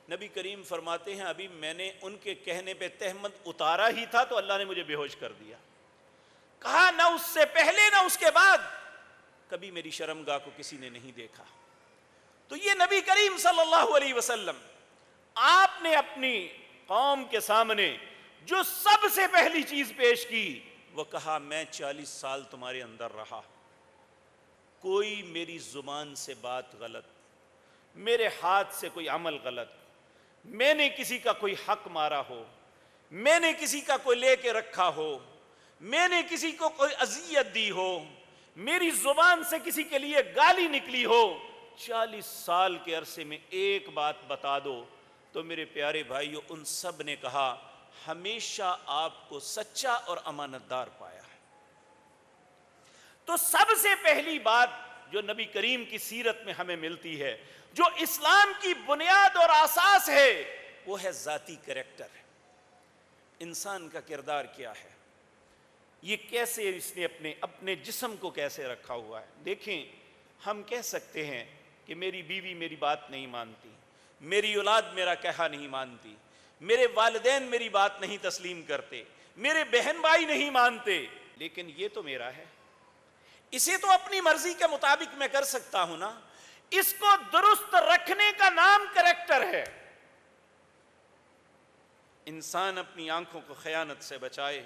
نبی کریم فرماتے ہیں ابھی میں نے ان کے کہنے پہ تہمد اتارا ہی تھا تو اللہ نے مجھے بے ہوش کر دیا۔ کہا نہ اس سے پہلے نہ اس کے بعد کبھی میری شرمگاہ کو کسی نے نہیں دیکھا۔ تو یہ نبی کریم صلی اللہ علیہ وسلم، آپ نے اپنی قوم کے سامنے جو سب سے پہلی چیز پیش کی وہ کہا میں 40 سال تمہارے اندر رہا، کوئی میری زبان سے بات غلط، میرے ہاتھ سے کوئی عمل غلط، میں نے کسی کا کوئی حق مارا ہو، میں نے کسی کا کوئی لے کے رکھا ہو، میں نے کسی کو کوئی اذیت دی ہو، میری زبان سے کسی کے لیے گالی نکلی ہو، 40 سال کے عرصے میں ایک بات بتا دو۔ تو میرے پیارے بھائیو، ان سب نے کہا ہمیشہ آپ کو سچا اور امانت دار پایا ہے۔ تو سب سے پہلی بات جو نبی کریم کی سیرت میں ہمیں ملتی ہے، جو اسلام کی بنیاد اور اساس ہے، وہ ہے ذاتی کریکٹر۔ انسان کا کردار کیا ہے، یہ کیسے اس نے اپنے جسم کو کیسے رکھا ہوا ہے۔ دیکھیں ہم کہہ سکتے ہیں کہ میری بیوی میری بات نہیں مانتی، میری اولاد میرا کہا نہیں مانتی، میرے والدین میری بات نہیں تسلیم کرتے، میرے بہن بھائی نہیں مانتے، لیکن یہ تو میرا ہے، اسے تو اپنی مرضی کے مطابق میں کر سکتا ہوں نا۔ اس کو درست رکھنے کا نام کریکٹر ہے۔ انسان اپنی آنکھوں کو خیانت سے بچائے،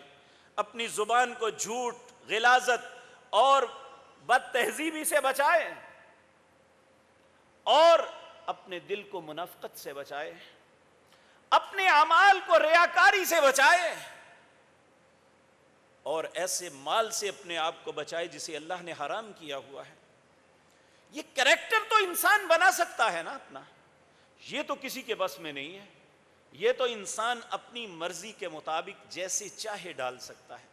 اپنی زبان کو جھوٹ، غلاظت اور بد تہذیبی سے بچائے، اور اپنے دل کو منافقت سے بچائے، اپنے اعمال کو ریاکاری سے بچائے، اور ایسے مال سے اپنے آپ کو بچائے جسے اللہ نے حرام کیا ہوا ہے۔ یہ کریکٹر تو انسان بنا سکتا ہے نا اپنا، یہ تو کسی کے بس میں نہیں ہے، یہ تو انسان اپنی مرضی کے مطابق جیسے چاہے ڈال سکتا ہے۔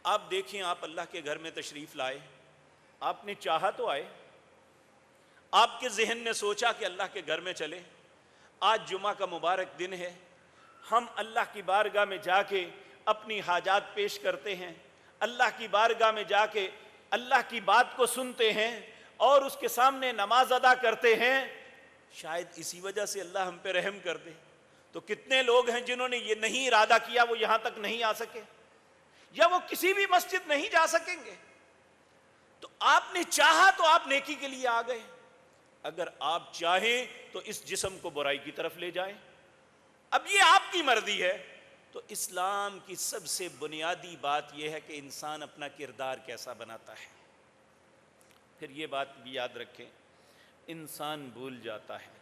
آپ دیکھیں، آپ اللہ کے گھر میں تشریف لائے، آپ نے چاہا تو آئے، آپ کے ذہن نے سوچا کہ اللہ کے گھر میں چلے، آج جمعہ کا مبارک دن ہے، ہم اللہ کی بارگاہ میں جا کے اپنی حاجات پیش کرتے ہیں، اللہ کی بارگاہ میں جا کے اللہ کی بات کو سنتے ہیں اور اس کے سامنے نماز ادا کرتے ہیں، شاید اسی وجہ سے اللہ ہم پہ رحم کر دے۔ تو کتنے لوگ ہیں جنہوں نے یہ نہیں ارادہ کیا وہ یہاں تک نہیں آ سکے، یا وہ کسی بھی مسجد نہیں جا سکیں گے۔ تو آپ نے چاہا تو آپ نیکی کے لیے آ گئے، اگر آپ چاہیں تو اس جسم کو برائی کی طرف لے جائیں، اب یہ آپ کی مرضی ہے۔ تو اسلام کی سب سے بنیادی بات یہ ہے کہ انسان اپنا کردار کیسا بناتا ہے۔ پھر یہ بات بھی یاد رکھیں، انسان بھول جاتا ہے،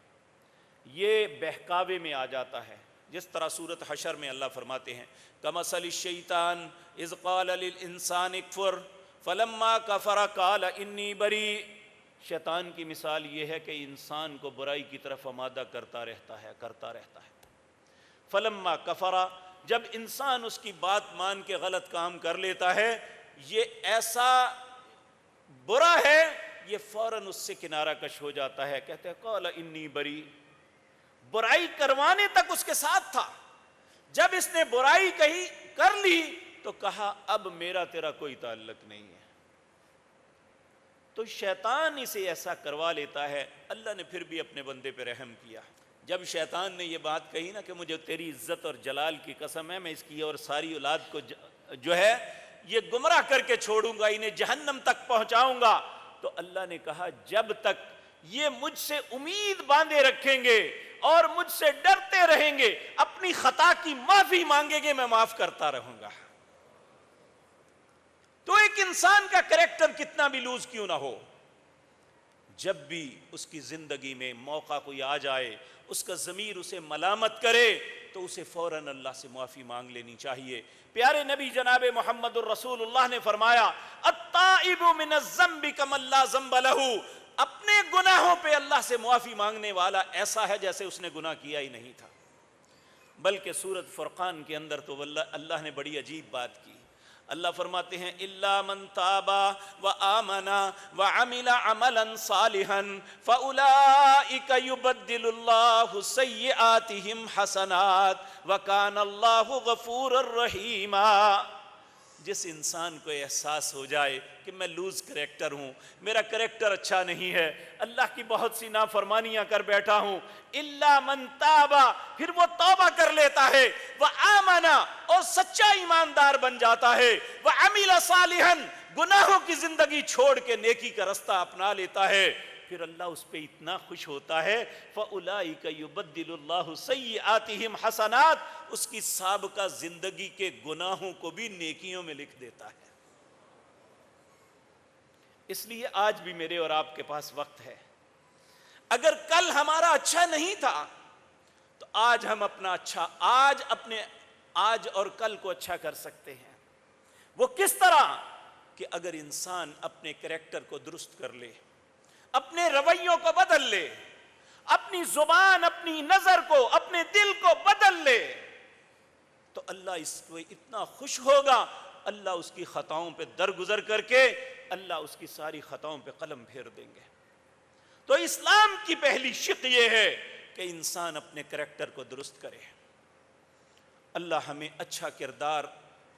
یہ بہکاوے میں آ جاتا ہے، جس طرح سورۃ حشر میں اللہ فرماتے ہیں کمثل الشیطان اذ قال للانسان اکفر فلما کفر قال انی بری۔ شیطان کی مثال یہ ہے کہ انسان کو برائی کی طرف آمادہ کرتا رہتا ہے۔ فلما کفر، جب انسان اس کی بات مان کے غلط کام کر لیتا ہے، یہ ایسا برا ہے، یہ فوراً اس سے کنارہ کش ہو جاتا ہے، کہتے ہیں قال انی بری، برائی کروانے تک اس کے ساتھ تھا، جب اس نے برائی کہی کر لی تو کہا اب میرا تیرا کوئی تعلق نہیں ہے۔ تو شیطان اسے ایسا کروا لیتا ہے، اللہ نے پھر بھی اپنے بندے پہ رحم کیا۔ جب شیطان نے یہ بات کہی نا کہ مجھے تیری عزت اور جلال کی قسم ہے، میں اس کی اور ساری اولاد کو جو ہے یہ گمراہ کر کے چھوڑوں گا، انہیں جہنم تک پہنچاؤں گا، تو اللہ نے کہا جب تک یہ مجھ سے امید باندھے رکھیں گے اور مجھ سے ڈرتے رہیں گے، اپنی خطا کی معافی مانگیں گے، میں معاف کرتا رہوں گا۔ تو ایک انسان کا کریکٹر کتنا بھی لوز کیوں نہ ہو، جب بھی اس کی زندگی میں موقع کوئی آ جائے، اس کا ضمیر اسے ملامت کرے تو اسے فوراً اللہ سے معافی مانگ لینی چاہیے۔ پیارے نبی جناب محمد الرسول اللہ نے فرمایا التائب من الذنب کمن لا ذنب لہ، اپنے گناہوں پہ اللہ سے معافی مانگنے والا ایسا ہے جیسے اس نے گناہ کیا ہی نہیں تھا۔ بلکہ سورۃ فرقان کے اندر تو اللہ نے بڑی عجیب بات کی، اللہ فرماتے ہیں الا من تاب وآمن وعمل عملا صالحا فاولئک یبدل اللہ سیئاتہم حسنات وکان اللہ غفورا رحیما۔ جس انسان کو احساس ہو جائے کہ میں لوز کریکٹر ہوں، میرا کریکٹر اچھا نہیں ہے، اللہ کی بہت سی نافرمانیاں کر بیٹھا ہوں، الا من تاب، پھر وہ توبہ کر لیتا ہے، وآمن، اور سچا ایماندار بن جاتا ہے، وعمل صالحا، گناہوں کی زندگی چھوڑ کے نیکی کا رستہ اپنا لیتا ہے، پھر اللہ اس پہ اتنا خوش ہوتا ہے فَأُولَئِكَ يُبَدِّلُ اللَّهُ سَيِّئَاتِهِمْ حَسَنَات، اس کی سابقہ زندگی کے گناہوں کو بھی نیکیوں میں لکھ دیتا ہے۔ اس لیے آج بھی میرے اور آپ کے پاس وقت ہے، اگر کل ہمارا اچھا نہیں تھا تو آج ہم اپنا اچھا آج اور کل کو اچھا کر سکتے ہیں۔ وہ کس طرح کہ اگر انسان اپنے کریکٹر کو درست کر لے، اپنے رویوں کو بدل لے، اپنی زبان، اپنی نظر کو، اپنے دل کو بدل لے، تو اللہ اس کو اتنا خوش ہوگا، اللہ اس کی خطاؤں پہ درگزر کر کے اللہ اس کی ساری خطاؤں پہ قلم پھیر دیں گے۔ تو اسلام کی پہلی شق یہ ہے کہ انسان اپنے کریکٹر کو درست کرے۔ اللہ ہمیں اچھا کردار،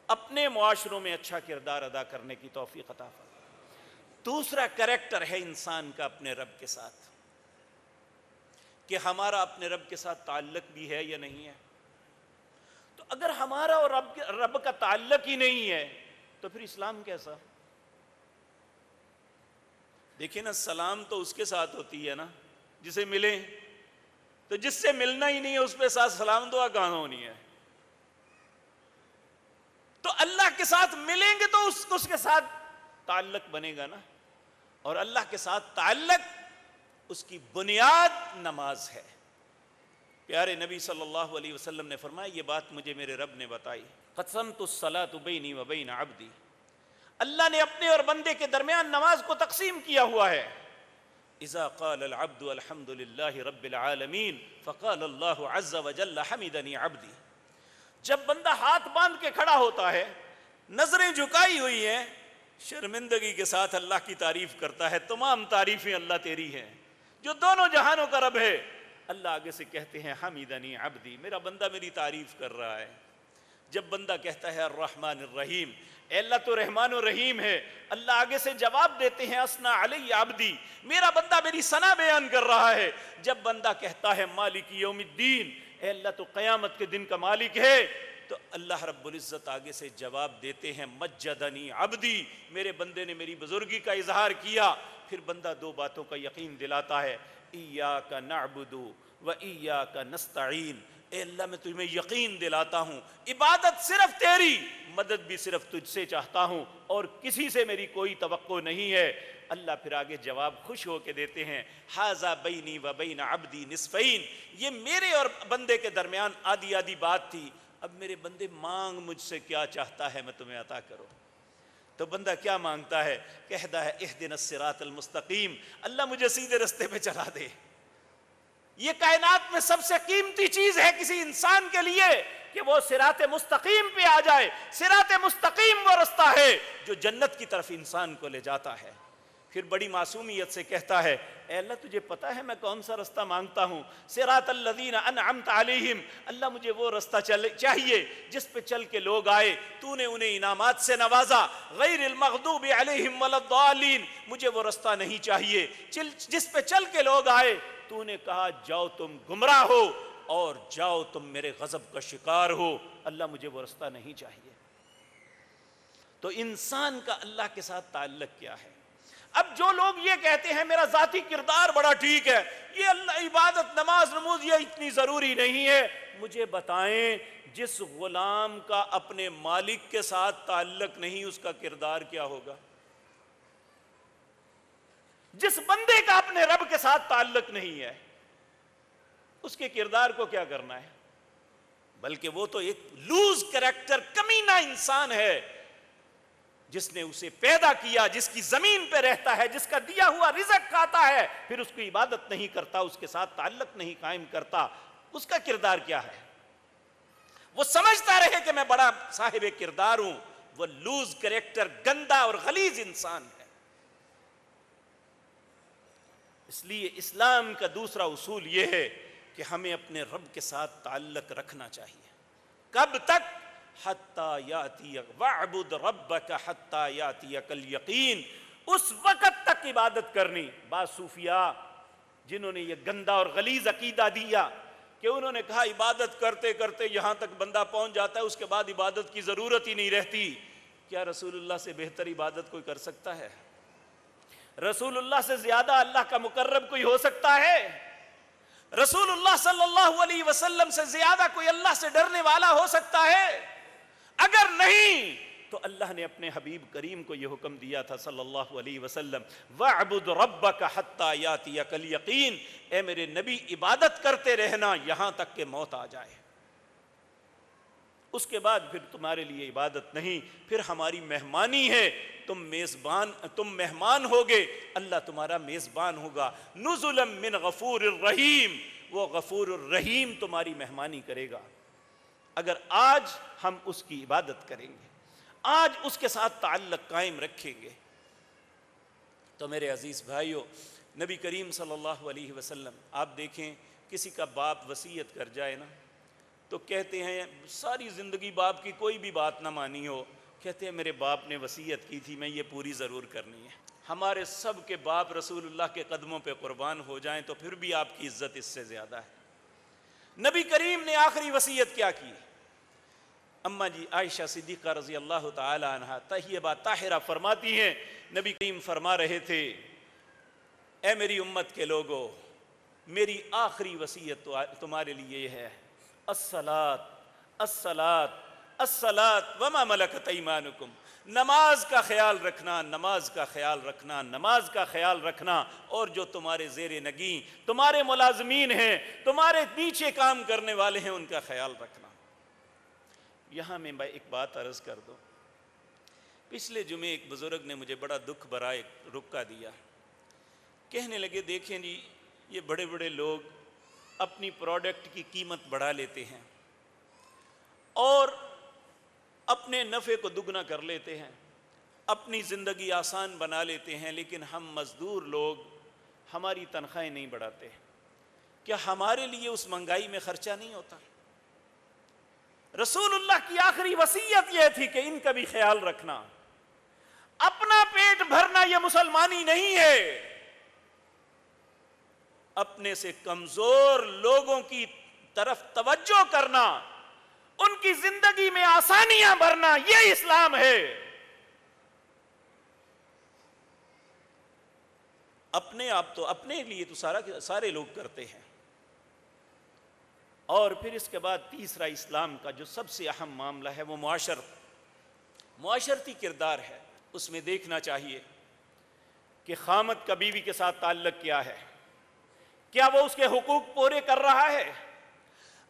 اپنے معاشروں میں اچھا کردار ادا کرنے کی توفیق عطا فرمائے۔ دوسرا کریکٹر ہے انسان کا اپنے رب کے ساتھ، کہ ہمارا اپنے رب کے ساتھ تعلق بھی ہے یا نہیں ہے۔ تو اگر ہمارا اور رب کا تعلق ہی نہیں ہے تو پھر اسلام کیسا؟ دیکھیں نا، سلام تو اس کے ساتھ ہوتی ہے نا جسے ملیں، تو جس سے ملنا ہی نہیں ہے اس پہ ساتھ سلام دعا کہاں ہونی ہے؟ تو اللہ کے ساتھ ملیں گے تو اس کے ساتھ تعلق بنے گا نا، اور اللہ کے ساتھ تعلق اس کی بنیاد نماز ہے۔ پیارے نبی صلی اللہ علیہ وسلم نے فرمایا، یہ بات مجھے میرے رب نے بتائی، قسمت الصلاۃ بینی و بین عبدی، اللہ نے اپنے اور بندے کے درمیان نماز کو تقسیم کیا ہوا ہے۔ اذا قال العبد الحمد للہ رب العالمین فقال اللہ عز وجل حمدنی عبدی، جب بندہ ہاتھ باندھ کے کھڑا ہوتا ہے، نظریں جھکائی ہوئی ہیں، شرمندگی کے ساتھ اللہ کی تعریف کرتا ہے، تمام تعریفیں اللہ تیری ہیں جو دونوں جہانوں کا رب ہے، اللہ آگے سے کہتے ہیں حمدنی عبدی، میرا بندہ میری تعریف کر رہا ہے۔ جب بندہ کہتا ہے الرحمن الرحیم، اے اللہ تو رحمان و رحیم ہے، اللہ آگے سے جواب دیتے ہیں اسنا علی عبدی، میرا بندہ میری ثنا بیان کر رہا ہے۔ جب بندہ کہتا ہے مالک یوم الدین، اے اللہ تو قیامت کے دن کا مالک ہے، تو اللہ رب العزت آگے سے جواب دیتے ہیں مجدنی عبدی، میرے بندے نے میری بزرگی کا اظہار کیا۔ پھر بندہ دو باتوں کا یقین دلاتا ہے، ایاک نعبد و ایاک نستعین، اے اللہ میں تمہیں یقین دلاتا ہوں عبادت صرف تیری، مدد بھی صرف تجھ سے چاہتا ہوں، اور کسی سے میری کوئی توقع نہیں ہے۔ اللہ پھر آگے جواب خوش ہو کے دیتے ہیں، ھذا بینی و بین عبدی نصفین، یہ میرے اور بندے کے درمیان آدھی آدھی بات تھی، اب میرے بندے مانگ مجھ سے کیا چاہتا ہے میں تمہیں عطا کروں۔ تو بندہ کیا مانگتا ہے؟ کہتا ہے اہدنا الصراط المستقیم، اللہ مجھے سیدھے رستے پہ چلا دے۔ یہ کائنات میں سب سے قیمتی چیز ہے کسی انسان کے لیے کہ وہ صراط مستقیم پہ آ جائے۔ صراط مستقیم وہ رستہ ہے جو جنت کی طرف انسان کو لے جاتا ہے۔ پھر بڑی معصومیت سے کہتا ہے، اے اللہ تجھے پتا ہے میں کون سا رستہ مانگتا ہوں؟ صراط الذین انعمت علیہم، اللہ مجھے وہ رستہ چاہیے جس پہ چل کے لوگ آئے، تو نے انہیں انعامات سے نوازا، غیر المغضوب علیہم ولا الضالین، مجھے وہ رستہ نہیں چاہیے جس پہ چل کے لوگ آئے تو نے کہا جاؤ تم گمراہ ہو اور جاؤ تم میرے غضب کا شکار ہو، اللہ مجھے وہ رستہ نہیں چاہیے۔ تو انسان کا اللہ کے ساتھ تعلق کیا ہے؟ اب جو لوگ یہ کہتے ہیں میرا ذاتی کردار بڑا ٹھیک ہے، یہ اللہ عبادت نماز نموز یہ اتنی ضروری نہیں ہے، مجھے بتائیں جس غلام کا اپنے مالک کے ساتھ تعلق نہیں اس کا کردار کیا ہوگا؟ جس بندے کا اپنے رب کے ساتھ تعلق نہیں ہے اس کے کردار کو کیا کرنا ہے؟ بلکہ وہ تو ایک لوز کریکٹر، کمینہ انسان ہے، جس نے اسے پیدا کیا، جس کی زمین پہ رہتا ہے، جس کا دیا ہوا رزق کھاتا ہے، پھر اس کی عبادت نہیں کرتا، اس کے ساتھ تعلق نہیں قائم کرتا، اس کا کردار کیا ہے؟ وہ سمجھتا رہے کہ میں بڑا صاحب کردار ہوں، وہ لوز کریکٹر، گندا اور غلیظ انسان ہے۔ اس لیے اسلام کا دوسرا اصول یہ ہے کہ ہمیں اپنے رب کے ساتھ تعلق رکھنا چاہیے۔ کب تک؟ حتی یاتی وعبد ربک حتی یاتیک الیقین، اس وقت تک عبادت کرنی۔ بعض صوفیاء جنہوں نے یہ گندا اور غلیظ عقیدہ دیا کہ انہوں نے کہا عبادت کرتے کرتے یہاں تک بندہ پہنچ جاتا ہے اس کے بعد عبادت کی ضرورت ہی نہیں رہتی۔ کیا رسول اللہ سے بہتر عبادت کوئی کر سکتا ہے؟ رسول اللہ سے زیادہ اللہ کا مقرب کوئی ہو سکتا ہے؟ رسول اللہ صلی اللہ علیہ وسلم سے زیادہ کوئی اللہ سے ڈرنے والا ہو سکتا ہے؟ اگر نہیں تو اللہ نے اپنے حبیب کریم کو یہ حکم دیا تھا صلی اللہ علیہ وسلم، وَاعْبُدْ رَبَّكَ حَتَّى يَأْتِيَكَ الْيَقِينُ، اے میرے نبی عبادت کرتے رہنا یہاں تک کہ موت آ جائے، اس کے بعد پھر تمہارے لیے عبادت نہیں، پھر ہماری مہمانی ہے، تم مہمان ہوگے، اللہ تمہارا میزبان ہوگا، نزلا من غفور الرحیم، وہ غفور الرحیم تمہاری مہمانی کرے گا۔ اگر آج ہم اس کی عبادت کریں گے، آج اس کے ساتھ تعلق قائم رکھیں گے، تو میرے عزیز بھائیو، نبی کریم صلی اللہ علیہ وسلم، آپ دیکھیں کسی کا باپ وصیت کر جائے نا تو کہتے ہیں ساری زندگی باپ کی کوئی بھی بات نہ مانی ہو، کہتے ہیں میرے باپ نے وصیت کی تھی میں یہ پوری ضرور کرنی ہے۔ ہمارے سب کے باپ رسول اللہ کے قدموں پہ قربان ہو جائیں تو پھر بھی آپ کی عزت اس سے زیادہ ہے۔ نبی کریم نے آخری وصیت کیا کی؟ اماں جی عائشہ صدیقہ رضی اللہ تعالی عنہا طیبہ طاہرہ فرماتی ہیں، نبی کریم فرما رہے تھے، اے میری امت کے لوگوں، میری آخری وصیت تمہارے لیے یہ ہے، الصلاۃ الصلاۃ الصلاۃ وما ملکت ایمانکم، نماز کا خیال رکھنا، نماز کا خیال رکھنا، نماز کا خیال رکھنا، اور جو تمہارے زیر نگیں، تمہارے ملازمین ہیں، تمہارے نیچے کام کرنے والے ہیں، ان کا خیال رکھنا۔ یہاں میں ایک بات عرض کر دوں، پچھلے جمعے ایک بزرگ نے مجھے بڑا دکھ بھرا ایک رکا دیا، کہنے لگے دیکھیں جی یہ بڑے بڑے لوگ اپنی پروڈکٹ کی قیمت بڑھا لیتے ہیں اور اپنے نفع کو دگنا کر لیتے ہیں، اپنی زندگی آسان بنا لیتے ہیں، لیکن ہم مزدور لوگ ہماری تنخواہیں نہیں بڑھاتے، کیا ہمارے لیے اس مہنگائی میں خرچہ نہیں ہوتا؟ رسول اللہ کی آخری وصیت یہ تھی کہ ان کا بھی خیال رکھنا، اپنا پیٹ بھرنا یہ مسلمانی نہیں ہے، اپنے سے کمزور لوگوں کی طرف توجہ کرنا، ان کی زندگی میں آسانیاں بھرنا، یہ اسلام ہے۔ اپنے آپ تو اپنے لیے تو سارے لوگ کرتے ہیں، اور پھر اس کے بعد تیسرا اسلام کا جو سب سے اہم معاملہ ہے وہ معاشرتی کردار ہے۔ اس میں دیکھنا چاہیے کہ خامد کا بیوی کے ساتھ تعلق کیا ہے، کیا وہ اس کے حقوق پورے کر رہا ہے؟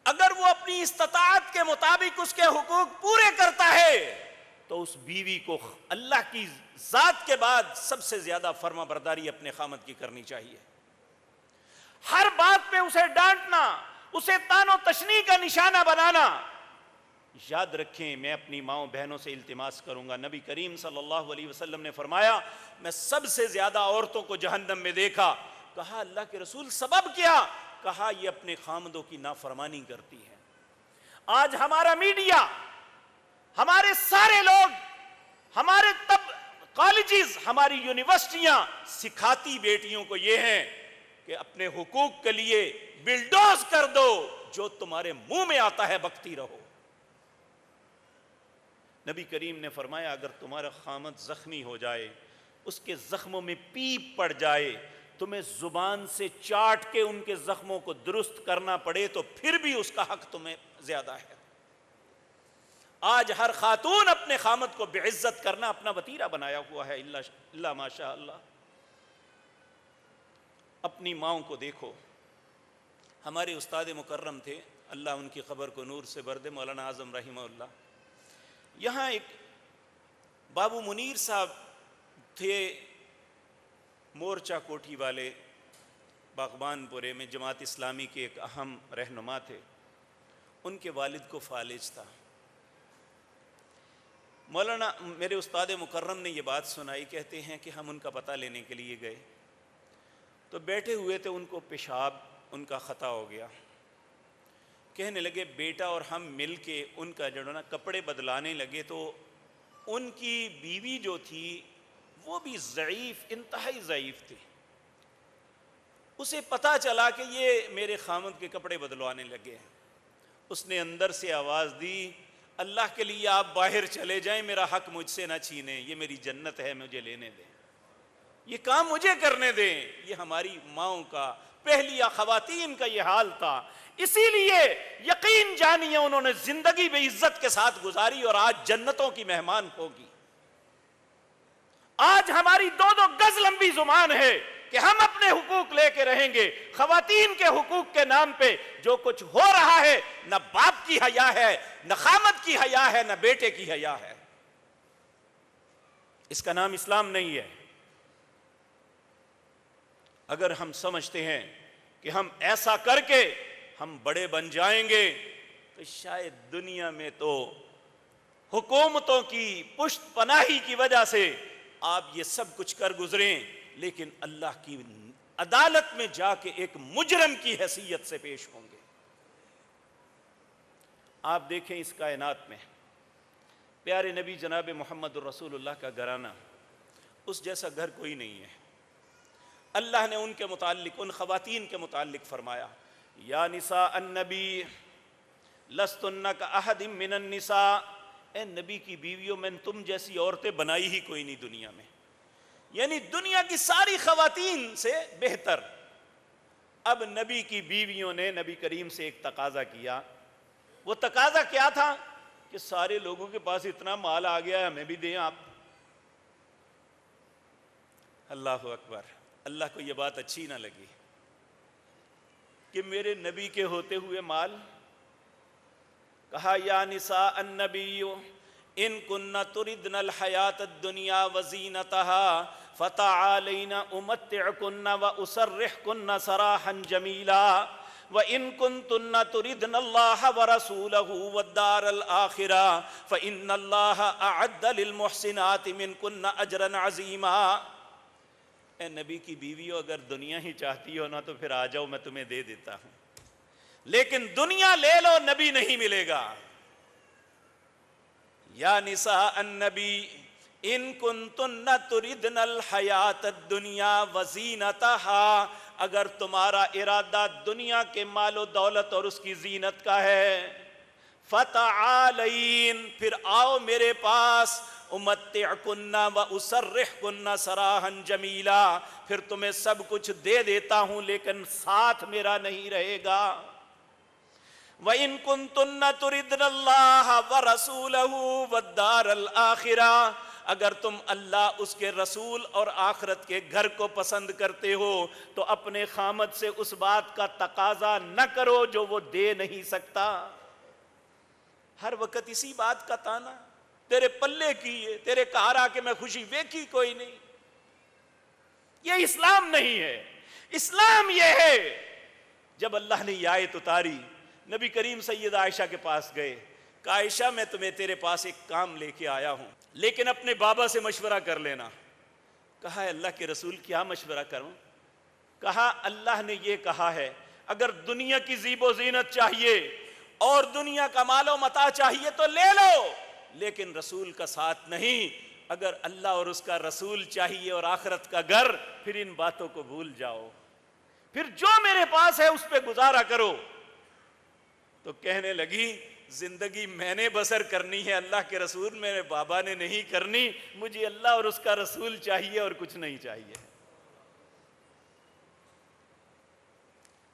اگر وہ اپنی استطاعت کے مطابق اس کے حقوق پورے کرتا ہے تو اس بیوی کو اللہ کی ذات کے بعد سب سے زیادہ فرما برداری اپنے خامد کی کرنی چاہیے۔ ہر بات پہ اسے ڈانٹنا، اسے تان و تشنیع کا نشانہ بنانا، یاد رکھیں میں اپنی ماؤں بہنوں سے التماس کروں گا، نبی کریم صلی اللہ علیہ وسلم نے فرمایا میں سب سے زیادہ عورتوں کو جہنم میں دیکھا، کہا اللہ کے رسول سبب کیا؟ کہا یہ اپنے خامدوں کی نافرمانی کرتی ہے۔ آج ہمارا میڈیا، ہمارے سارے لوگ، ہمارے کالجز، ہماری یونیورسٹیاں سکھاتی بیٹیوں کو یہ ہیں کہ اپنے حقوق کے لیے بلڈوز کر دو، جو تمہارے منہ میں آتا ہے بکتی رہو۔ نبی کریم نے فرمایا اگر تمہارا خامد زخمی ہو جائے، اس کے زخموں میں پیپ پڑ جائے، تمہیں زبان سے چاٹ کے ان کے زخموں کو درست کرنا پڑے تو پھر بھی اس کا حق تمہیں زیادہ ہے۔ آج ہر خاتون اپنے خامد کو بعزت کرنا اپنا وتیرہ بنایا ہوا ہے، اللہ ماشاء اللہ۔ اپنی ماؤں کو دیکھو، ہمارے استاد مکرم تھے، اللہ ان کی قبر کو نور سے بھر دے، مولانا اعظم رحمہ اللہ۔ یہاں ایک بابو منیر صاحب تھے، مورچہ کوٹھی والے، باغبان پورے میں جماعت اسلامی کے ایک اہم رہنما تھے، ان کے والد کو فالج تھا۔ مولانا میرے استاد مکرم نے یہ بات سنائی، کہتے ہیں کہ ہم ان کا پتہ لینے کے لیے گئے تو بیٹھے ہوئے تھے، ان کو پیشاب ان کا خطا ہو گیا، کہنے لگے بیٹا اور ہم مل کے ان کا جو نا کپڑے بدلانے لگے تو ان کی بیوی جو تھی وہ بھی ضعیف، انتہائی ضعیف تھی، اسے پتہ چلا کہ یہ میرے خامد کے کپڑے بدلوانے لگے ہیں، اس نے اندر سے آواز دی اللہ کے لیے آپ باہر چلے جائیں، میرا حق مجھ سے نہ چھینیں، یہ میری جنت ہے، مجھے لینے دیں، یہ کام مجھے کرنے دیں۔ یہ ہماری ماؤں کا، پہلیہ خواتین کا یہ حال تھا، اسی لیے یقین جانیے انہوں نے زندگی بے عزت کے ساتھ گزاری اور آج جنتوں کی مہمان ہوگی۔ آج ہماری 2 گز لمبی زبان ہے کہ ہم اپنے حقوق لے کے رہیں گے، خواتین کے حقوق کے نام پہ جو کچھ ہو رہا ہے، نہ باپ کی حیا ہے، نہ خامد کی حیا ہے، نہ بیٹے کی حیا ہے، اس کا نام اسلام نہیں ہے۔ اگر ہم سمجھتے ہیں کہ ہم ایسا کر کے ہم بڑے بن جائیں گے تو شاید دنیا میں تو حکومتوں کی پشت پناہی کی وجہ سے آپ یہ سب کچھ کر گزریں، لیکن اللہ کی عدالت میں جا کے ایک مجرم کی حیثیت سے پیش ہوں گے۔ آپ دیکھیں اس کائنات میں پیارے نبی جناب محمد الرسول اللہ کا گھرانہ، اس جیسا گھر کوئی نہیں ہے۔ اللہ نے ان کے متعلق، ان خواتین کے متعلق فرمایا یا نساء النبی لستن کاحد من النساء، اے نبی کی بیویوں میں تم جیسی عورتیں بنائی ہی کوئی نہیں دنیا میں، یعنی دنیا کی ساری خواتین سے بہتر۔ اب نبی کی بیویوں نے نبی کریم سے ایک تقاضا کیا، وہ تقاضا کیا تھا کہ سارے لوگوں کے پاس اتنا مال آ گیا ہے، ہمیں بھی دیں آپ۔ اللہ اکبر، اللہ کو یہ بات اچھی نہ لگی کہ میرے نبی کے ہوتے ہوئے مال۔ کہا یا نساء النبی ان کن تردن الحیات الدنیا وزینتها فتعالین امتعکن واسرحکن سراحا جمیلا وَإِن كُنتُنَّ تُرِدْنَ اللَّهَ وَرَسُولَهُ وَالدَّارَ الْآخِرَةَ فَإِنَّ اللَّهَ أَعَدَّ لِلْمُحْسِنَاتِ مِنْكُنَّ أَجْرًا عَظِيمًا۔ اے نبی کی بیویوں، اگر دنیا ہی چاہتی ہو نا تو پھر آ جاؤ، میں تمہیں دے دیتا ہوں، لیکن دنیا لے لو، نبی نہیں ملے گا۔ یا نساء النبی ان کنتن تردن الحیات الدنیا وزینتها، اگر تمہارا ارادہ دنیا کے مال و دولت اور اس کی زینت کا ہے، فتعالین، پھر آؤ میرے پاس، امتعکن واسرحکن سراحا جمیلا، پھر تمہیں سب کچھ دے دیتا ہوں لیکن ساتھ میرا نہیں رہے گا۔ وَإِن كُنتُنَّ تُرِدْنَ اللَّهَ وَرَسُولَهُ وَالدَّارَ الْآخِرَةَ، اگر تم اللہ، اس کے رسول اور آخرت کے گھر کو پسند کرتے ہو تو اپنے خامد سے اس بات کا تقاضا نہ کرو جو وہ دے نہیں سکتا۔ ہر وقت اسی بات کا تانا، تیرے پلے کی ہے، تیرے کہار آ کے میں خوشی ویکھی کوئی نہیں۔ یہ اسلام نہیں ہے۔ اسلام یہ ہے، جب اللہ نے یہ آیت اتاری، نبی کریم سید عائشہ کے پاس گئے، کہ عائشہ میں تمہیں تیرے پاس ایک کام لے کے آیا ہوں، لیکن اپنے بابا سے مشورہ کر لینا۔ کہا اللہ کے رسول کیا مشورہ کروں؟ کہا اللہ نے یہ کہا ہے اگر دنیا کی زیب و زینت چاہیے اور دنیا کا مال و متاع چاہیے تو لے لو، لیکن رسول کا ساتھ نہیں۔ اگر اللہ اور اس کا رسول چاہیے اور آخرت کا گھر، پھر ان باتوں کو بھول جاؤ، پھر جو میرے پاس ہے اس پہ گزارا کرو۔ تو کہنے لگی زندگی میں نے بسر کرنی ہے، اللہ کے رسول میرے بابا نے نہیں کرنی، مجھے اللہ اور اس کا رسول چاہیے اور کچھ نہیں چاہیے۔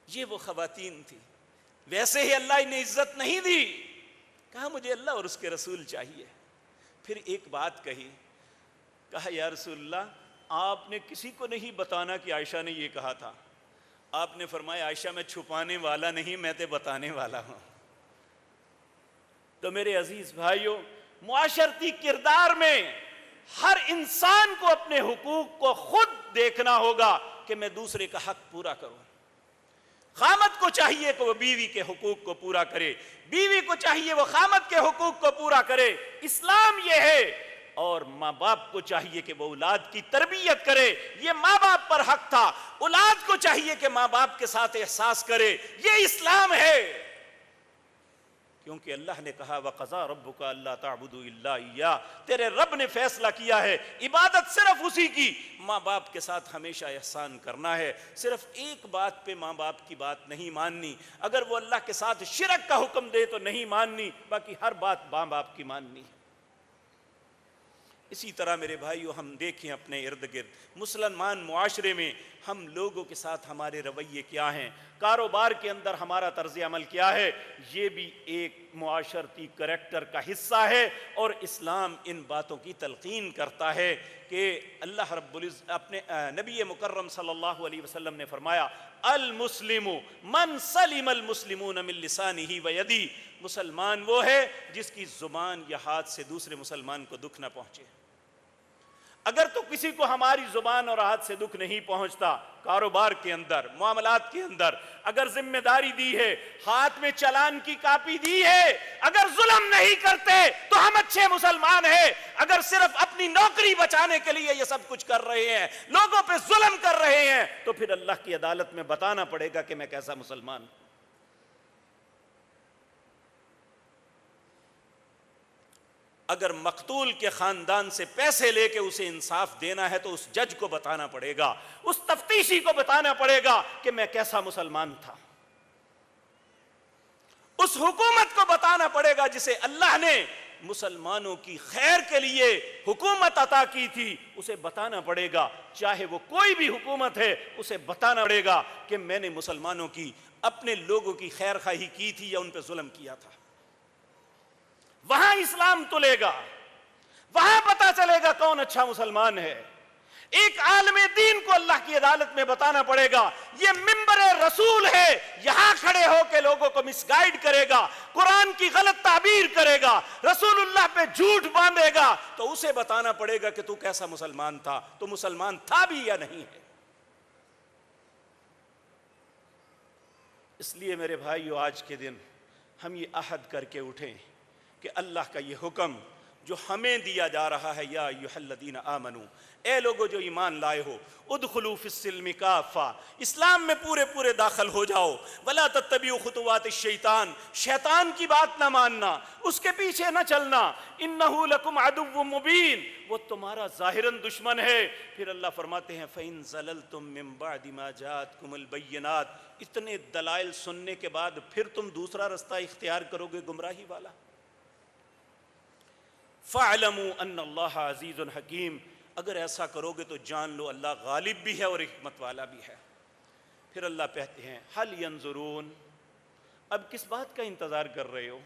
یہ وہ خواتین تھی، ویسے ہی اللہ انہیں عزت نہیں دی، کہا مجھے اللہ اور اس کے رسول چاہیے۔ پھر ایک بات کہی، کہا یا رسول اللہ آپ نے کسی کو نہیں بتانا کہ عائشہ نے یہ کہا تھا۔ آپ نے فرمایا عائشہ میں چھپانے والا نہیں، میں تے بتانے والا ہوں۔ تو میرے عزیز بھائیوں، معاشرتی کردار میں ہر انسان کو اپنے حقوق کو خود دیکھنا ہوگا کہ میں دوسرے کا حق پورا کروں۔ خامد کو چاہیے کہ وہ بیوی کے حقوق کو پورا کرے، بیوی کو چاہیے وہ خامد کے حقوق کو پورا کرے۔ اسلام یہ ہے، اور ماں باپ کو چاہیے کہ وہ اولاد کی تربیت کرے، یہ ماں باپ پر حق تھا۔ اولاد کو چاہیے کہ ماں باپ کے ساتھ احساس کرے، یہ اسلام ہے۔ کیونکہ اللہ نے کہا وَقَضَىٰ رَبُّكَ أَلَّا تَعْبُدُوا إِلَّا إِيَّاهُ، تیرے رب نے فیصلہ کیا ہے عبادت صرف اسی کی، ماں باپ کے ساتھ ہمیشہ احسان کرنا ہے۔ صرف ایک بات پہ ماں باپ کی بات نہیں ماننی، اگر وہ اللہ کے ساتھ شرک کا حکم دے تو نہیں ماننی، باقی ہر بات ماں باپ کی ماننی ہے۔ اسی طرح میرے بھائیو، ہم دیکھیں اپنے ارد گرد مسلمان معاشرے میں ہم لوگوں کے ساتھ ہمارے رویے کیا ہیں، کاروبار کے اندر ہمارا طرز عمل کیا ہے، یہ بھی ایک معاشرتی کریکٹر کا حصہ ہے۔ اور اسلام ان باتوں کی تلقین کرتا ہے کہ اللہ رب العزت اپنے نبی مکرم صلی اللہ علیہ وسلم نے فرمایا المسلم من سلم المسلمون من لسانہ ویدہ، مسلمان وہ ہے جس کی زبان یا ہاتھ سے دوسرے مسلمان کو دکھ نہ پہنچے۔ اگر تو کسی کو ہماری زبان اور ہاتھ سے دکھ نہیں پہنچتا، کاروبار کے اندر، معاملات کے اندر اگر ذمہ داری دی ہے، ہاتھ میں چلان کی کاپی دی ہے، اگر ظلم نہیں کرتے تو ہم اچھے مسلمان ہیں۔ اگر صرف اپنی نوکری بچانے کے لیے یہ سب کچھ کر رہے ہیں، لوگوں پہ ظلم کر رہے ہیں، تو پھر اللہ کی عدالت میں بتانا پڑے گا کہ میں کیسا مسلمان ہوں۔ اگر مقتول کے خاندان سے پیسے لے کے اسے انصاف دینا ہے تو اس جج کو بتانا پڑے گا، اس تفتیشی کو بتانا پڑے گا کہ میں کیسا مسلمان تھا، اس حکومت کو بتانا پڑے گا جسے اللہ نے مسلمانوں کی خیر کے لیے حکومت عطا کی تھی، اسے بتانا پڑے گا، چاہے وہ کوئی بھی حکومت ہے اسے بتانا پڑے گا کہ میں نے مسلمانوں کی، اپنے لوگوں کی خیر خواہی کی تھی یا ان پہ ظلم کیا تھا۔ وہاں اسلام تلے گا، وہاں پتا چلے گا کون اچھا مسلمان ہے۔ ایک عالم دین کو اللہ کی عدالت میں بتانا پڑے گا یہ ممبر رسول ہے، یہاں کھڑے ہو کے لوگوں کو مس گائیڈ کرے گا، قرآن کی غلط تعبیر کرے گا، رسول اللہ پہ جھوٹ باندھے گا، تو اسے بتانا پڑے گا کہ تو کیسا مسلمان تھا، تو مسلمان تھا بھی یا نہیں ہے۔ اس لیے میرے بھائیو، آج کے دن ہم یہ عہد کر کے اٹھیں کہ اللہ کا یہ حکم جو ہمیں دیا جا رہا ہے، یا ایھا الذین آمنو، اے لوگو جو ایمان لائے ہو، ادخلوا فی السلم کافہ، اسلام میں پورے پورے داخل ہو جاؤ، ولا تتبعوا خطوات الشیطان، شیطان کی بات نہ ماننا، اس کے پیچھے نہ چلنا، انہ لکم عدو مبین، وہ تمہارا ظاہراً دشمن ہے۔ پھر اللہ فرماتے ہیں فإن زللتم من بعد ما جاءتکم البینات، اتنے دلائل سننے کے بعد پھر تم دوسرا رستہ اختیار کرو گے گمراہی والا۔ فَاعْلَمُوا أَنَّ اللَّهَ عَزِيزٌ حَكِيمٌ، اگر ایسا کرو گے تو جان لو اللہ غالب بھی ہے اور حکمت والا بھی ہے۔ پھر اللہ کہتے ہیں هَلْ يَنظُرُونَ، اب کس بات کا انتظار کر رہے ہو؟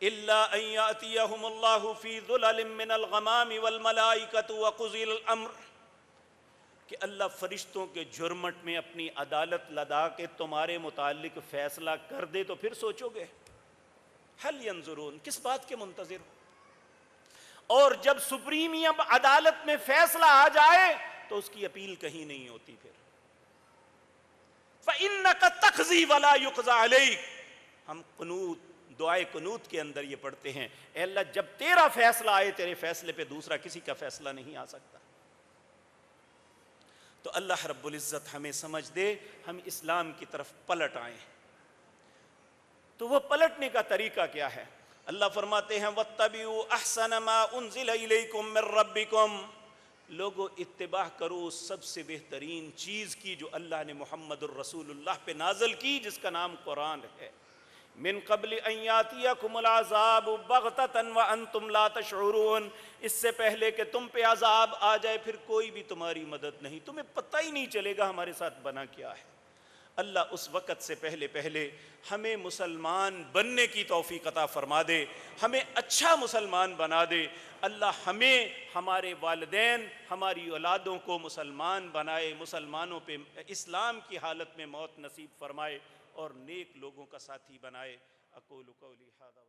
إِلَّا أَن يَأْتِيَهُمُ اللَّهُ فِي ظُلَلٍ مِّنَ الْغَمَامِ وَالْمَلَائِكَةُ وَقُضِيَ الْأَمْرُ، کہ اللہ فرشتوں کے جھرمٹ میں اپنی عدالت لدا کے تمہارے متعلق فیصلہ کر دے تو پھر سوچو گے؟ هَلْ يَنظُرُونَ، کس بات کے منتظر ہو؟ اور جب سپریمیم عدالت میں فیصلہ آ جائے تو اس کی اپیل کہیں نہیں ہوتی۔ پھر فَإِنَّكَ تَقْضِي وَلَا يُقْضَى عَلَيْكَ، ہم قنوت، دعائے قنوت کے اندر یہ پڑھتے ہیں، اے اللہ جب تیرا فیصلہ آئے، تیرے فیصلے پہ دوسرا کسی کا فیصلہ نہیں آ سکتا۔ تو اللہ رب العزت ہمیں سمجھ دے، ہم اسلام کی طرف پلٹ آئیں۔ تو وہ پلٹنے کا طریقہ کیا ہے؟ اللہ فرماتے ہیں وَاتَّبِعُوا أَحْسَنَ مَا أُنزِلَ إِلَيْكُم مِّن رَّبِّكُم، لوگو اتباع کرو سب سے بہترین چیز کی جو اللہ نے محمد الرسول اللہ پہ نازل کی، جس کا نام قرآن ہے۔ من قبل ان یاتیکم العذاب بغتۃ وانتم لا تشعرون، اس سے پہلے کہ تم پہ عذاب آ جائے پھر کوئی بھی تمہاری مدد نہیں، تمہیں پتہ ہی نہیں چلے گا ہمارے ساتھ بنا کیا ہے۔ اللہ اس وقت سے پہلے ہمیں مسلمان بننے کی توفیق عطا فرما دے، ہمیں اچھا مسلمان بنا دے۔ اللہ ہمیں، ہمارے والدین، ہماری اولادوں کو مسلمان بنائے، مسلمانوں پہ اسلام کی حالت میں موت نصیب فرمائے اور نیک لوگوں کا ساتھی بنائے۔ اقول قولی ھذا۔